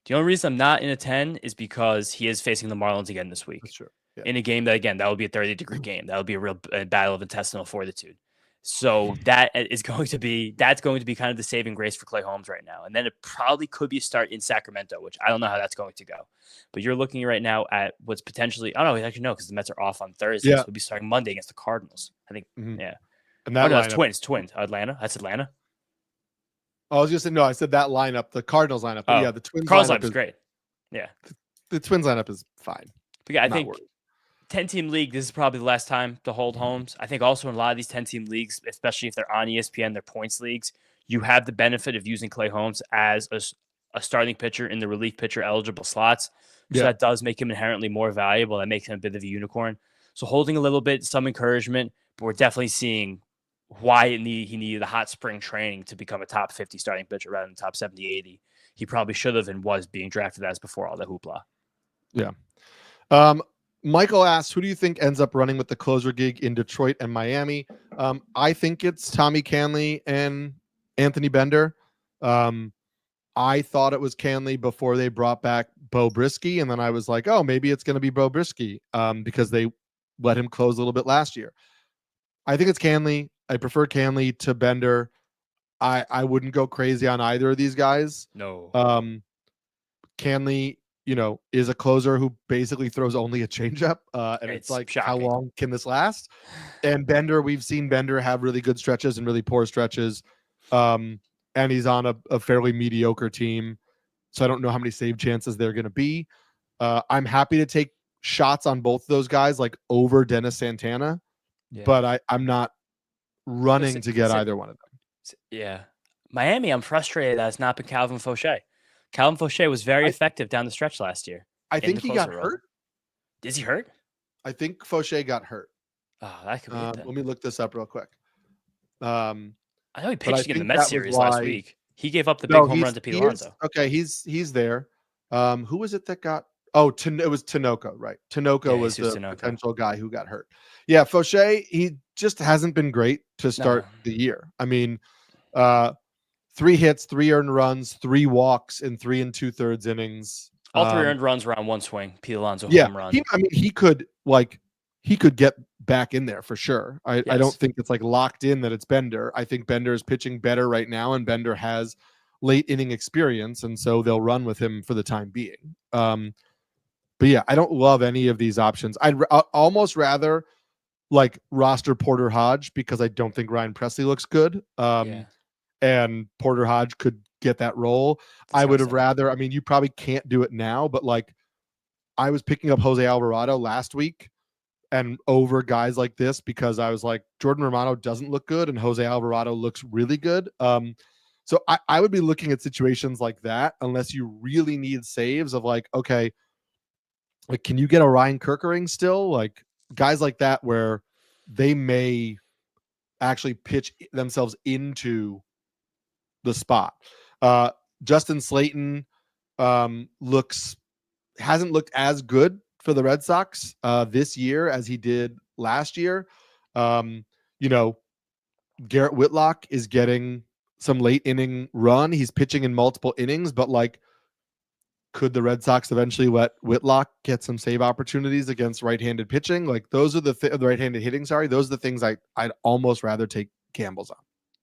Speaker 2: The only reason I'm not in a 10 is because he is facing the Marlins again this week.
Speaker 1: That's true. Yeah.
Speaker 2: In a game that, again, that would be a 30-degree game. That would be a real battle of intestinal fortitude. So that's going to be kind of the saving grace for Clay Holmes right now. And then it probably could be a start in Sacramento, which I don't know how that's going to go. But you're looking right now at what's potentially, I don't know, actually no, because the Mets are off on Thursday. So we'll be starting Monday against the Cardinals. I think, yeah.
Speaker 1: And that
Speaker 2: it's twins. Atlanta. That's Atlanta.
Speaker 1: I was just saying, no, I said that lineup, the Cardinals lineup. But yeah, the Twins
Speaker 2: lineup is great. Yeah.
Speaker 1: The Twins lineup is fine.
Speaker 2: But yeah, I think 10-team league, this is probably the last time to hold Holmes. I think also in a lot of these 10-team leagues, especially if they're on ESPN, they're points leagues, you have the benefit of using Clay Holmes as a starting pitcher in the relief pitcher eligible slots. So that does make him inherently more valuable. That makes him a bit of a unicorn. So holding a little bit, some encouragement, but we're definitely seeing why he needed a hot spring training to become a top 50 starting pitcher rather than top 70, 80. He probably should have and was being drafted as before all the hoopla.
Speaker 1: Yeah. Michael asks, who do you think ends up running with the closer gig in Detroit and Miami? I think it's Tommy Canley and Anthony Bender. I thought it was Canley before they brought back Bo Brisky, and then I was like, oh, maybe it's going to be Bo Brisky because they let him close a little bit last year. I think it's Canley. I prefer Canley to Bender. I wouldn't go crazy on either of these guys.
Speaker 2: No.
Speaker 1: Canley is a closer who basically throws only a changeup. And it's like,
Speaker 2: shocking.
Speaker 1: how long can this last? And Bender, we've seen Bender have really good stretches and really poor stretches. And he's on a fairly mediocre team. So I don't know how many save chances they're going to be. I'm happy to take shots on both of those guys, like over Dennis Santana, but I'm not running to get either one of them.
Speaker 2: Yeah. Miami, I'm frustrated that it's not been Calvin Fauché. Calvin Fauché was very effective down the stretch last year.
Speaker 1: I think he got hurt.
Speaker 2: Is he hurt?
Speaker 1: I think Fauché got hurt.
Speaker 2: Oh, that could be it then.
Speaker 1: Let me look this up real quick.
Speaker 2: I know he pitched in the Mets series last week. He gave up the big home run to Pete Alonso.
Speaker 1: Okay, he's there. Who was it that got? Oh, it was Tinoco, right? Tinoco was the potential guy who got hurt. Yeah, Fauché, he just hasn't been great to start the year. I mean, 3 hits, 3 earned runs, 3 walks in 3 2/3 innings.
Speaker 2: All 3 earned runs were on one swing. Pete Alonso home run.
Speaker 1: He could get back in there for sure. I don't think it's like locked in that it's Bender. I think Bender is pitching better right now, and Bender has late inning experience, and so they'll run with him for the time being. But yeah, I don't love any of these options. I'd almost rather like roster Porter Hodge because I don't think Ryan Presley looks good. And Porter Hodge could get that role. I would have rather, I mean, you probably can't do it now, but like I was picking up Jose Alvarado last week and over guys like this because I was like, Jordan Romano doesn't look good and Jose Alvarado looks really good. So I would be looking at situations like that unless you really need saves of like, okay, like, can you get a Ryan Kerkering still? Like guys like that where they may actually pitch themselves into the spot. Justin Slayton hasn't looked as good for the Red Sox this year as he did last year. Garrett Whitlock is getting some late inning run. He's pitching in multiple innings, but like, could the Red Sox eventually let Whitlock get some save opportunities against right-handed pitching? Like those are the right-handed hitting. Sorry. Those are the things I'd almost rather take gambles on.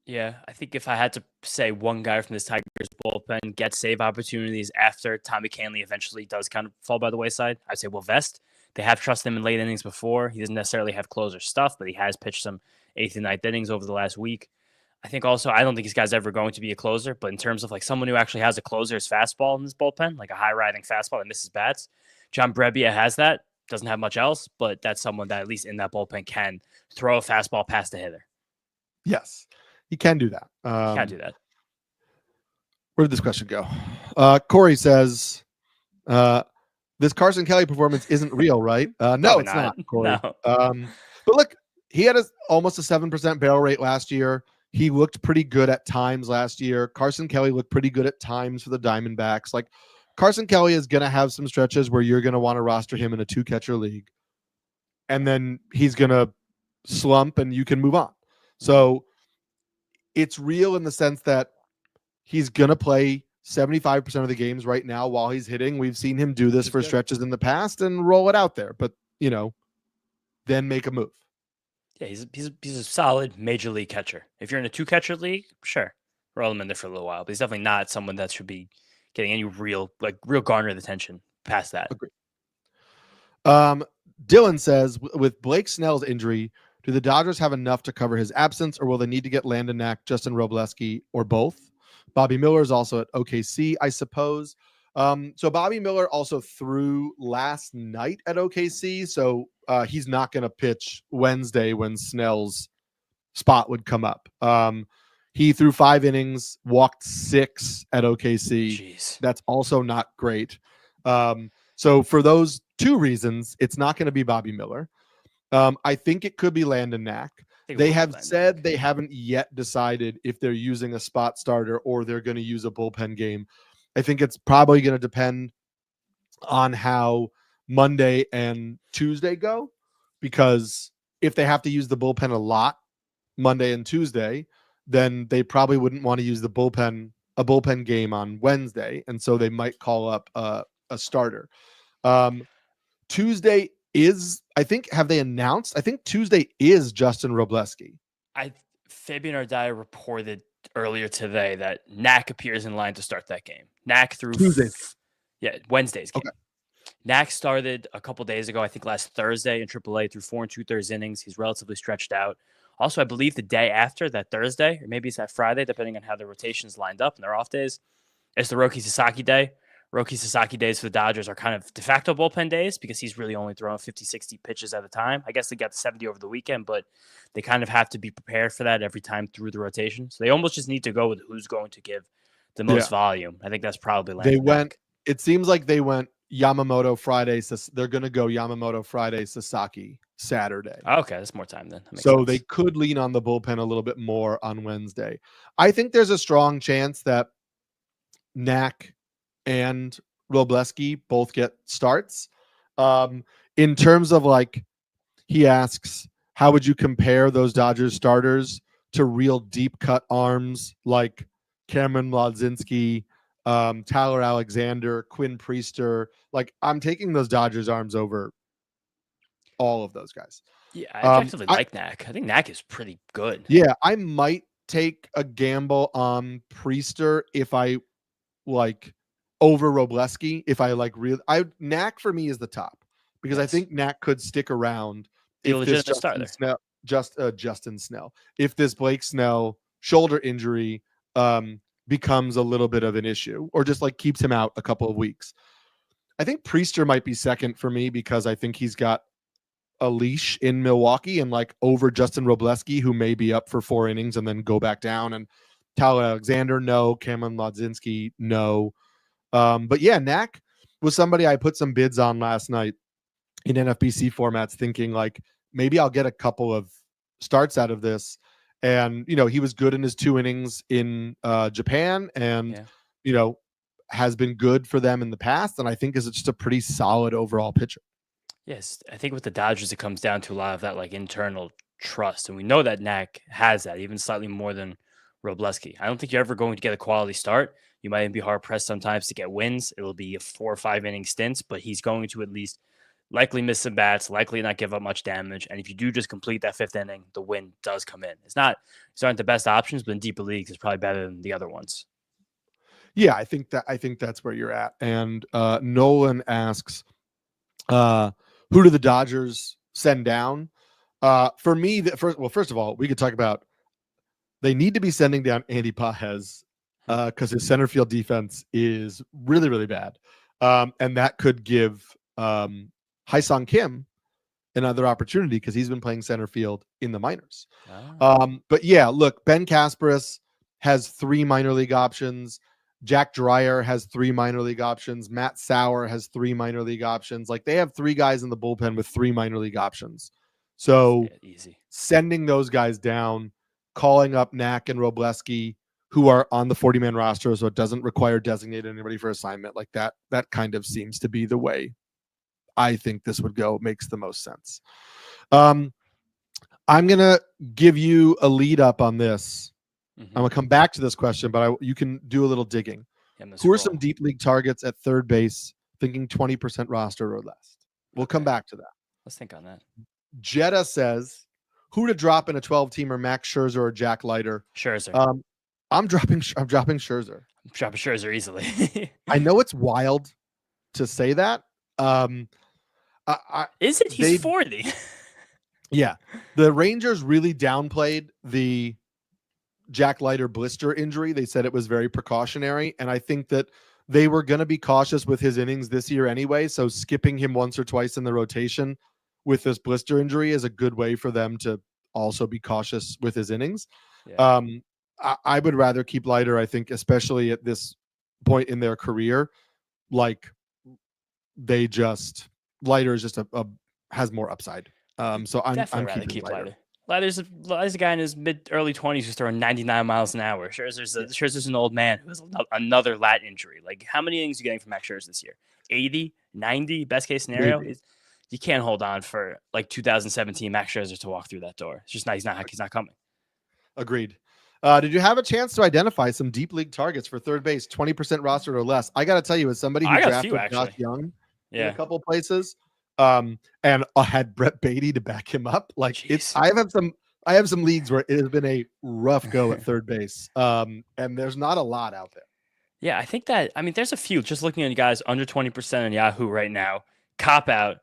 Speaker 2: Yeah, I think if I had to say one guy from this Tigers bullpen gets save opportunities after Tommy Kahnle eventually does kind of fall by the wayside, I'd say Will Vest. They have trusted him in late innings before. He doesn't necessarily have closer stuff, but he has pitched some 8th and 9th innings over the last week. I think also, I don't think this guy's ever going to be a closer, but in terms of like someone who actually has a closer's fastball in this bullpen, like a high-riding fastball that misses bats, John Brebbia has that. Doesn't have much else, but that's someone that at least in that bullpen can throw a fastball past the hitter.
Speaker 1: Yes. He can do that.
Speaker 2: Can't do that.
Speaker 1: Where did this question go? Corey says, this Carson Kelly performance isn't real, right? No, it's not, Corey. No. But look, he had almost a 7% barrel rate last year. He looked pretty good at times last year. Carson Kelly looked pretty good at times for the Diamondbacks. Like Carson Kelly is going to have some stretches where you're going to want to roster him in a 2-catcher league. And then he's going to slump and you can move on. So it's real in the sense that he's going to play 75% of the games right now while he's hitting. We've seen him do this for stretches in the past and roll it out there, but then make a move.
Speaker 2: Yeah, he's a solid major league catcher. If you're in a 2-catcher league, sure, roll him in there for a little while, but he's definitely not someone that should be getting any real garnered attention past that.
Speaker 1: Agreed. Dylan says, with Blake Snell's injury, do the Dodgers have enough to cover his absence, or will they need to get Landon Knack, Justin Robleski, or both? Bobby Miller is also at OKC, I suppose. So Bobby Miller also threw last night at OKC, so he's not going to pitch Wednesday when Snell's spot would come up. He threw 5 innings, walked 6 at OKC.
Speaker 2: Jeez. That's
Speaker 1: also not great. So for those 2 reasons, it's not going to be Bobby Miller. I think it could be Landon Knack. They have said they haven't yet decided if they're using a spot starter or they're going to use a bullpen game. I think it's probably going to depend on how Monday and Tuesday go, because if they have to use the bullpen a lot Monday and Tuesday, then they probably wouldn't want to use a bullpen game on Wednesday. And so they might call up a starter. Tuesday is, I think, have they announced? I think Tuesday is Justin Robleski.
Speaker 2: Fabian Ardaya reported earlier today that Knack appears in line to start that game. Knack through
Speaker 1: Tuesday.
Speaker 2: Yeah, Wednesday's game.
Speaker 1: Okay.
Speaker 2: Knack started a couple days ago, I think last Thursday in AAA, through 4 2/3 innings. He's relatively stretched out. Also, I believe the day after, that Thursday, or maybe it's that Friday, depending on how the rotations lined up and their off days, it's the Roki Sasaki day. Roki Sasaki days for the Dodgers are kind of de facto bullpen days because he's really only throwing 50, 60 pitches at a time. I guess they got to 70 over the weekend, but they kind of have to be prepared for that every time through the rotation. So they almost just need to go with who's going to give the most volume. I think that's probably
Speaker 1: they
Speaker 2: landed
Speaker 1: went.
Speaker 2: back.
Speaker 1: It seems like they went Yamamoto Friday. They're going to go Yamamoto Friday, Sasaki Saturday.
Speaker 2: Okay, that's more time then.
Speaker 1: So
Speaker 2: Sense.
Speaker 1: they could lean on the bullpen a little bit more on Wednesday. I think there's a strong chance that Knack and Robleski both get starts. In terms of like, he asks, how would you compare those Dodgers starters to real deep cut arms like Cameron Mlodzinski, Tyler Alexander, Quinn Priester? Like, I'm taking those Dodgers arms over all of those guys.
Speaker 2: Yeah, I objectively like Knack. I think Knack is pretty good.
Speaker 1: Yeah, I might take a gamble on Priester if I like over Robleski. If I like Knack for me is the top because I think Knack could stick around if this Justin Snell, if this Blake Snell shoulder injury becomes a little bit of an issue or just like keeps him out a couple of weeks. I think Priester might be second for me because I think he's got a leash in Milwaukee and like over Justin Robleski, who may be up for 4 innings and then go back down. And Tyler Alexander, no. Cameron Lodzinski, no. But yeah, Knack was somebody I put some bids on last night in NFBC formats, thinking like maybe I'll get a couple of starts out of this. And, you know, he was good in his 2 innings in Japan and, you know, has been good for them in the past. And I think is just a pretty solid overall pitcher.
Speaker 2: Yes, I think with the Dodgers, it comes down to a lot of that like internal trust. And we know that Knack has that, even slightly more than Robleski. I don't think you're ever going to get a quality start. You might even be hard pressed sometimes to get wins. It'll be a 4 or 5 inning stints, but he's going to at least likely miss some bats, likely not give up much damage. And if you do just complete that 5th inning, the win does come in. These aren't the best options, but in deeper leagues, it's probably better than the other ones.
Speaker 1: Yeah, I think that's where you're at. And Nolan asks, who do the Dodgers send down? For me, first of all, we could talk about they need to be sending down Andy Pages because his center field defense is really, really bad. And that could give Haesung Kim another opportunity because he's been playing center field in the minors. But yeah, look, Ben Kasparis has 3 minor league options. Jack Dreyer has 3 minor league options. Matt Sauer has 3 minor league options. Like they have 3 guys in the bullpen with 3 minor league options. So
Speaker 2: easy. Sending
Speaker 1: those guys down, calling up Knack and Robleski, who are on the 40-man roster, so it doesn't require designated anybody for assignment like that. That kind of seems to be the way I think this would go. It makes the most sense. I'm going to give you a lead up on this. I'm going to come back to this question, but you can do a little digging. Who are some deep league targets at third base, thinking 20% roster or less? We'll come back to that.
Speaker 2: Let's think on that.
Speaker 1: Jetta says, who to drop in a 12-teamer, Max Scherzer or Jack Leiter?
Speaker 2: Scherzer.
Speaker 1: I'm dropping Scherzer.
Speaker 2: I'm dropping Scherzer easily.
Speaker 1: I know it's wild to say that.
Speaker 2: Is it? He's 40.
Speaker 1: Yeah. The Rangers really downplayed the Jack Leiter blister injury. They said it was very precautionary. And I think that they were going to be cautious with his innings this year anyway. So skipping him once or twice in the rotation with this blister injury is a good way for them to also be cautious with his innings. Yeah. I would rather keep Leiter, I think, especially at this point in their career. Like Leiter is just has more upside. So I'm keeping keep Leiter.
Speaker 2: Leiter's a guy in his early 20s who's throwing 99 miles an hour. Scherzer's an old man who has another lat injury. Like, how many innings are you getting from Max Scherzer this year? 80, 90, best case scenario? You can't hold on for like 2017 Max Scherzer to walk through that door. It's just not. He's not coming. Agreed.
Speaker 1: Did you have a chance to identify some deep league targets for third base, 20% roster or less? I got to tell you, as somebody who drafted Josh Young in a couple places, and had Brett Beatty to back him up, like I have some leagues where it has been a rough go at third base, and there's not a lot out there.
Speaker 2: Yeah, I think that, I mean, there's a few, just looking at guys under 20% on Yahoo right now. Cop out.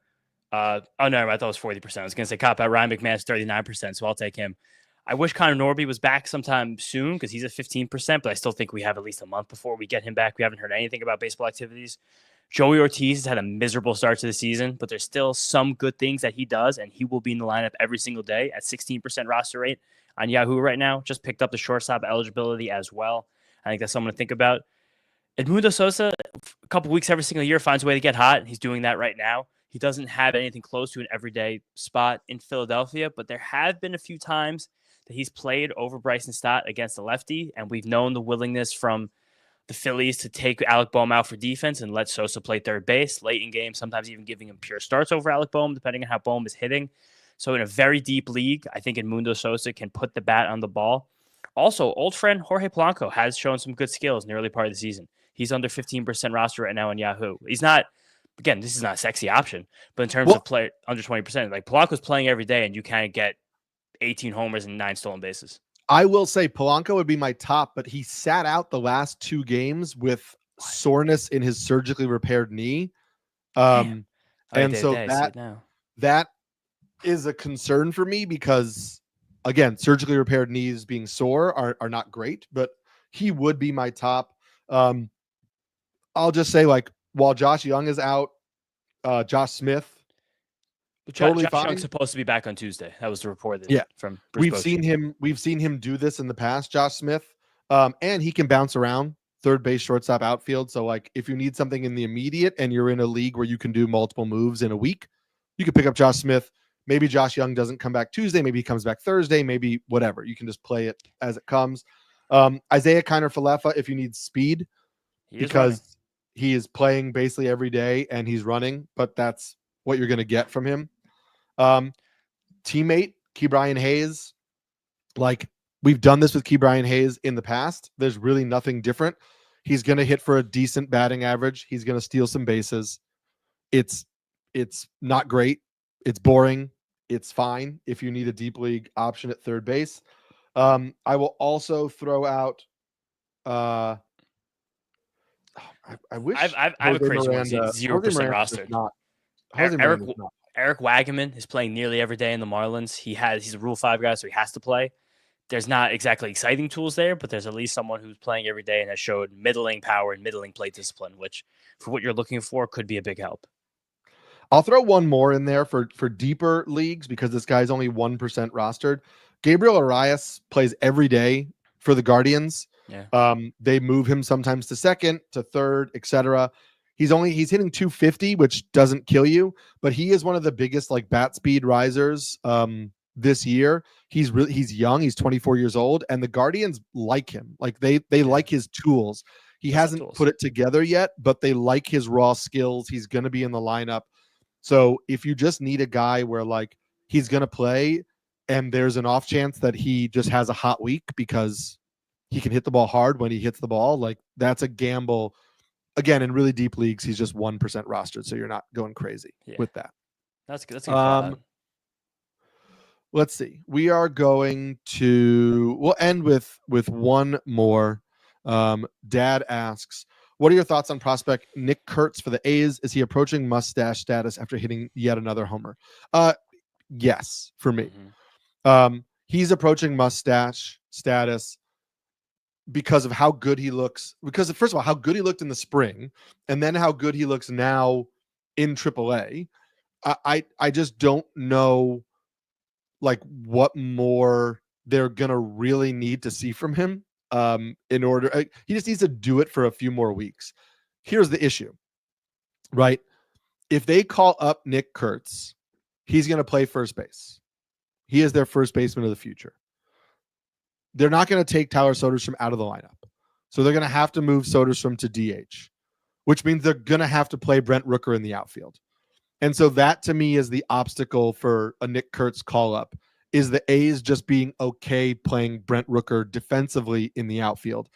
Speaker 2: Oh, no, I thought it was 40%. I was going to say cop out. Ryan McMahon's 39%, so I'll take him. I wish Connor Norby was back sometime soon because he's at 15%, but I still think we have at least a month before we get him back. We haven't heard anything about baseball activities. Joey Ortiz has had a miserable start to the season, but there's still some good things that he does, and he will be in the lineup every single day at 16% roster rate on Yahoo right now. Just picked up the shortstop eligibility as well. I think that's something to think about. Edmundo Sosa, a couple weeks every single year, finds a way to get hot. He's doing that right now. He doesn't have anything close to an everyday spot in Philadelphia, but there have been a few times that he's played over Bryson Stott against the lefty, and we've known the willingness from the Phillies to take Alec Boehm out for defense and let Sosa play third base late in games, sometimes even giving him pure starts over Alec Boehm, depending on how Boehm is hitting. So in a very deep league, I think Edmundo Sosa can put the bat on the ball. Also, old friend Jorge Polanco has shown some good skills in the early part of the season. He's under 15% roster right now on Yahoo. He's not, again, this is not a sexy option, but in terms of play under 20%, like Polanco's playing every day and you kind of get 18 homers and 9 stolen bases.
Speaker 1: I will say Polanco would be my top, but he sat out the last 2 games with soreness in his surgically repaired knee. And so that is a concern for me because, again, surgically repaired knees being sore are not great, but he would be my top. I'll just say, like, while Josh Young is out, Josh Smith, totally
Speaker 2: Josh
Speaker 1: fine.
Speaker 2: Young's supposed to be back on Tuesday. That was the report. From
Speaker 1: Bruce We've seen him do this in the past, Josh Smith, and he can bounce around third base, shortstop, outfield. So, like, if you need something in the immediate and you're in a league where you can do multiple moves in a week, you can pick up Josh Smith. Maybe Josh Young doesn't come back Tuesday. Maybe he comes back Thursday. Maybe whatever. You can just play it as it comes. Isaiah Kiner-Falefa, if you need speed, because he is playing basically every day and he's running, but that's what you're going to get from him. Teammate Ke'Bryan Hayes, like, we've done this with Ke'Bryan Hayes in the past. There's really nothing different. He's going to hit for a decent batting average. He's going to steal some bases. It's not great. It's boring. It's fine if you need a deep league option at third base. I will also throw out. I wish
Speaker 2: I have a crazy one. 0% rostered. Eric Wagaman is playing nearly every day in the Marlins. He's a Rule 5 guy, so he has to play. There's not exactly exciting tools there, but there's at least someone who's playing every day and has showed middling power and middling plate discipline, which for what you're looking for could be a big help.
Speaker 1: I'll throw one more in there for deeper leagues because this guy's only 1% rostered. Gabriel Arias plays every day for the Guardians.
Speaker 2: Yeah.
Speaker 1: They move him sometimes to second, to third, etc. He's hitting 250, which doesn't kill you, but he is one of the biggest, like, bat speed risers this year. He's young. He's 24 years old, and the Guardians like him. Like, they like his tools. He hasn't put it together yet, but they like his raw skills. He's going to be in the lineup. So if you just need a guy where, like, he's going to play and there's an off chance that he just has a hot week because he can hit the ball hard when he hits the ball, like, that's a gamble. Again, in really deep leagues, he's just 1% rostered, so you're not going crazy with that.
Speaker 2: That's good.
Speaker 1: Let's see. We'll end with one more. Dad asks, what are your thoughts on prospect Nick Kurtz for the A's? Is he approaching mustache status after hitting yet another homer? Yes, for me.
Speaker 2: Mm-hmm.
Speaker 1: He's approaching mustache status because of how good he looks. Because of, first of all, how good he looked in the spring, and then how good he looks now in AAA. I just don't know, like, what more they're gonna really need to see from him. In order, he just needs to do it for a few more weeks. Here's the issue, right? If they call up Nick Kurtz, he's going to play first base. He is their first baseman of the future. They're not going to take Tyler Soderstrom out of the lineup. So they're going to have to move Soderstrom to DH, which means they're going to have to play Brent Rooker in the outfield. And so that, to me, is the obstacle for a Nick Kurtz call-up, is the A's just being okay playing Brent Rooker defensively in the outfield.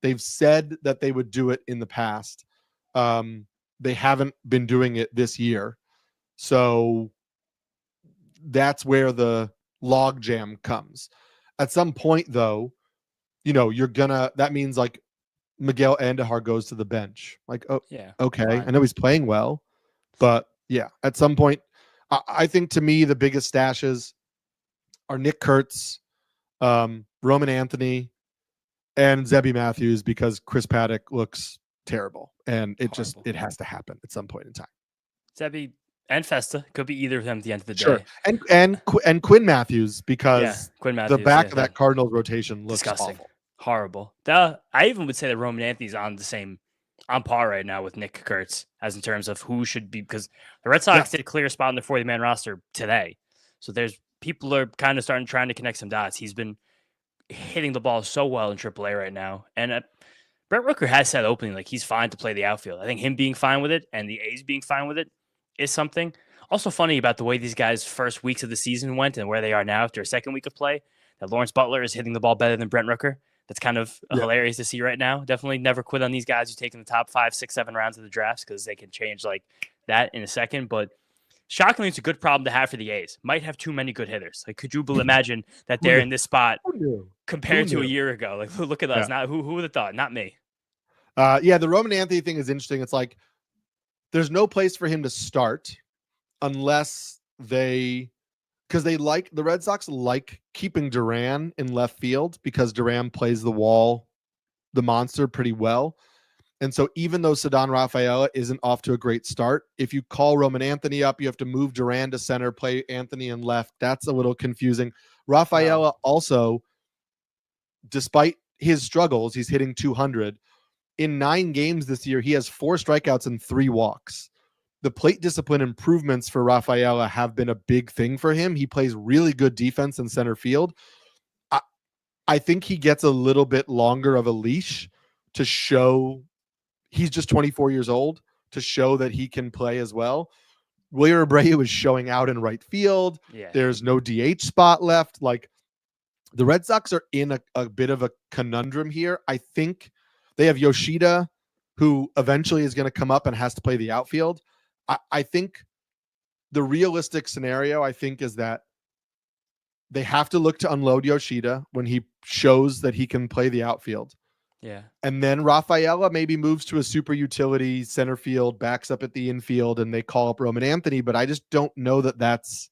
Speaker 1: They've said that they would do it in the past. They haven't been doing it this year. So that's where the logjam comes. At some point, though, that means, like, Miguel Andujar goes to the bench. Like, oh,
Speaker 2: Yeah.
Speaker 1: okay.
Speaker 2: Fine.
Speaker 1: I know he's playing well, but yeah, at some point, I think to me, the biggest stashes are Nick Kurtz, Roman Anthony, and Zebby Matthews, because Chris Paddock looks terrible, and it has to happen at some point in time.
Speaker 2: Zebby and Festa could be either of them at the end of the
Speaker 1: Sure.
Speaker 2: day.
Speaker 1: And Quinn Matthews, because
Speaker 2: Quinn Matthews,
Speaker 1: the back of that Cardinals rotation looks
Speaker 2: disgusting.
Speaker 1: awful.
Speaker 2: Horrible. I even would say that Roman Anthony's on par right now with Nick Kurtz, as in terms of who should be, because the Red Sox did clear a spot in the 40-man roster today. So there's people are kind of trying to connect some dots. He's been hitting the ball so well in AAA right now. And Brent Rooker has said openly, like, he's fine to play the outfield. I think him being fine with it and the A's being fine with it is something. Also funny about the way these guys' first weeks of the season went and where they are now after a second week of play, that Lawrence Butler is hitting the ball better than Brent Rooker. That's kind of hilarious to see right now. Definitely never quit on these guys who take in the top 5, 6, 7 rounds of the drafts, because they can change like that in a second. But shockingly, it's a good problem to have for the A's. Might have too many good hitters. Like, could you imagine that they're in this spot compared to a year ago? Like, look at us. Not who would have thought? Not me.
Speaker 1: The Roman Anthony thing is interesting. It's like there's no place for him to start unless because the Red Sox like keeping Duran in left field, because Duran plays the monster pretty well. And so even though Ceddanne Rafaela isn't off to a great start, if you call Roman Anthony up, you have to move Duran to center, play Anthony in left. That's a little confusing. Rafaela also, despite his struggles, he's hitting 200. In 9 games this year, he has 4 strikeouts and 3 walks. The plate discipline improvements for Rafaela have been a big thing for him. He plays really good defense in center field. I think he gets a little bit longer of a leash to show he's just 24 years old, to show that he can play as well. Wilyer Abreu is showing out in right field.
Speaker 2: Yeah.
Speaker 1: There's no DH spot left. Like, the Red Sox are in a bit of a conundrum here. I think they have Yoshida, who eventually is going to come up and has to play the outfield. I think the realistic scenario, is that they have to look to unload Yoshida when he shows that he can play the outfield.
Speaker 2: Yeah.
Speaker 1: And then Rafaela maybe moves to a super utility center field, backs up at the infield, and they call up Roman Anthony. But I just don't know that that's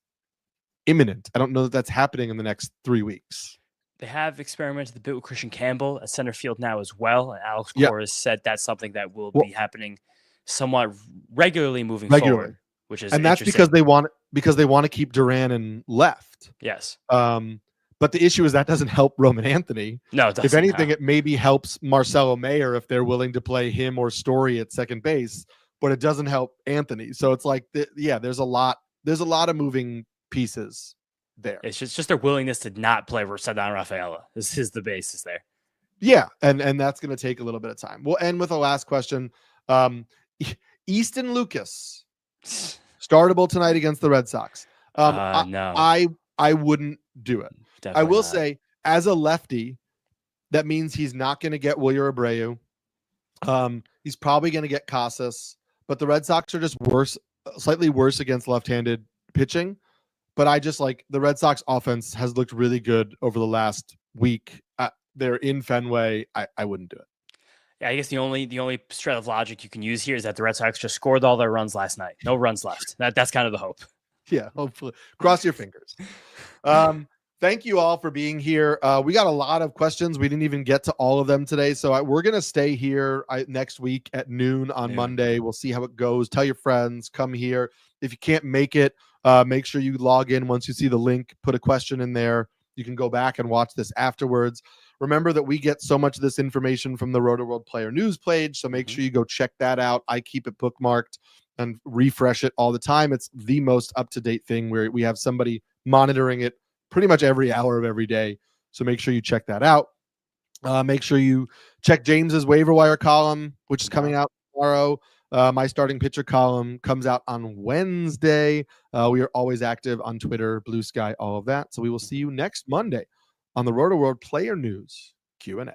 Speaker 1: imminent. I don't know that that's happening in the next 3 weeks.
Speaker 2: They have experimented a bit with Christian Campbell at center field now as well. And Alex Cora has said that's something that will be happening somewhat regularly moving forward, which is,
Speaker 1: and that's because they want to keep Duran in left.
Speaker 2: Yes.
Speaker 1: But the issue is that doesn't help Roman Anthony.
Speaker 2: No, it doesn't.
Speaker 1: If anything, it maybe helps Marcelo Mayer if they're willing to play him or Story at second base, but it doesn't help Anthony. So it's like, there's a lot of moving pieces there.
Speaker 2: It's just their willingness to not play Ceddanne Rafaela. This is the basis there.
Speaker 1: Yeah, and that's going to take a little bit of time. We'll end with a last question. Easton Lucas, startable tonight against the Red Sox.
Speaker 2: No.
Speaker 1: I wouldn't do it.
Speaker 2: Definitely
Speaker 1: I will
Speaker 2: not.
Speaker 1: say, as a lefty, that means he's not going to get Wilyer Abreu. He's probably going to get Casas, but the Red Sox are just slightly worse against left-handed pitching. But I just the Red Sox offense has looked really good over the last week. They're in Fenway. I wouldn't do it.
Speaker 2: Yeah, I guess the only thread of logic you can use here is that the Red Sox just scored all their runs last night. No runs left. That's kind of the hope.
Speaker 1: Yeah, hopefully. Cross your fingers. Thank you all for being here. We got a lot of questions. We didn't even get to all of them today. So we're going to stay here next week at noon on Monday. We'll see how it goes. Tell your friends. Come here. If you can't make it, make sure you log in once you see the link. Put a question in there. You can go back and watch this afterwards. Remember that we get so much of this information from the Rotoworld Player news page, so make sure you go check that out. I keep it bookmarked and refresh it all the time. It's the most up-to-date thing where we have somebody monitoring it pretty much every hour of every day. So make sure you check that out. Make sure you check James's waiver wire column, which is coming out tomorrow. My starting pitcher column comes out on Wednesday. We are always active on Twitter, Blue Sky, all of that. So we will see you next Monday on the Rotoworld Player News Q&A.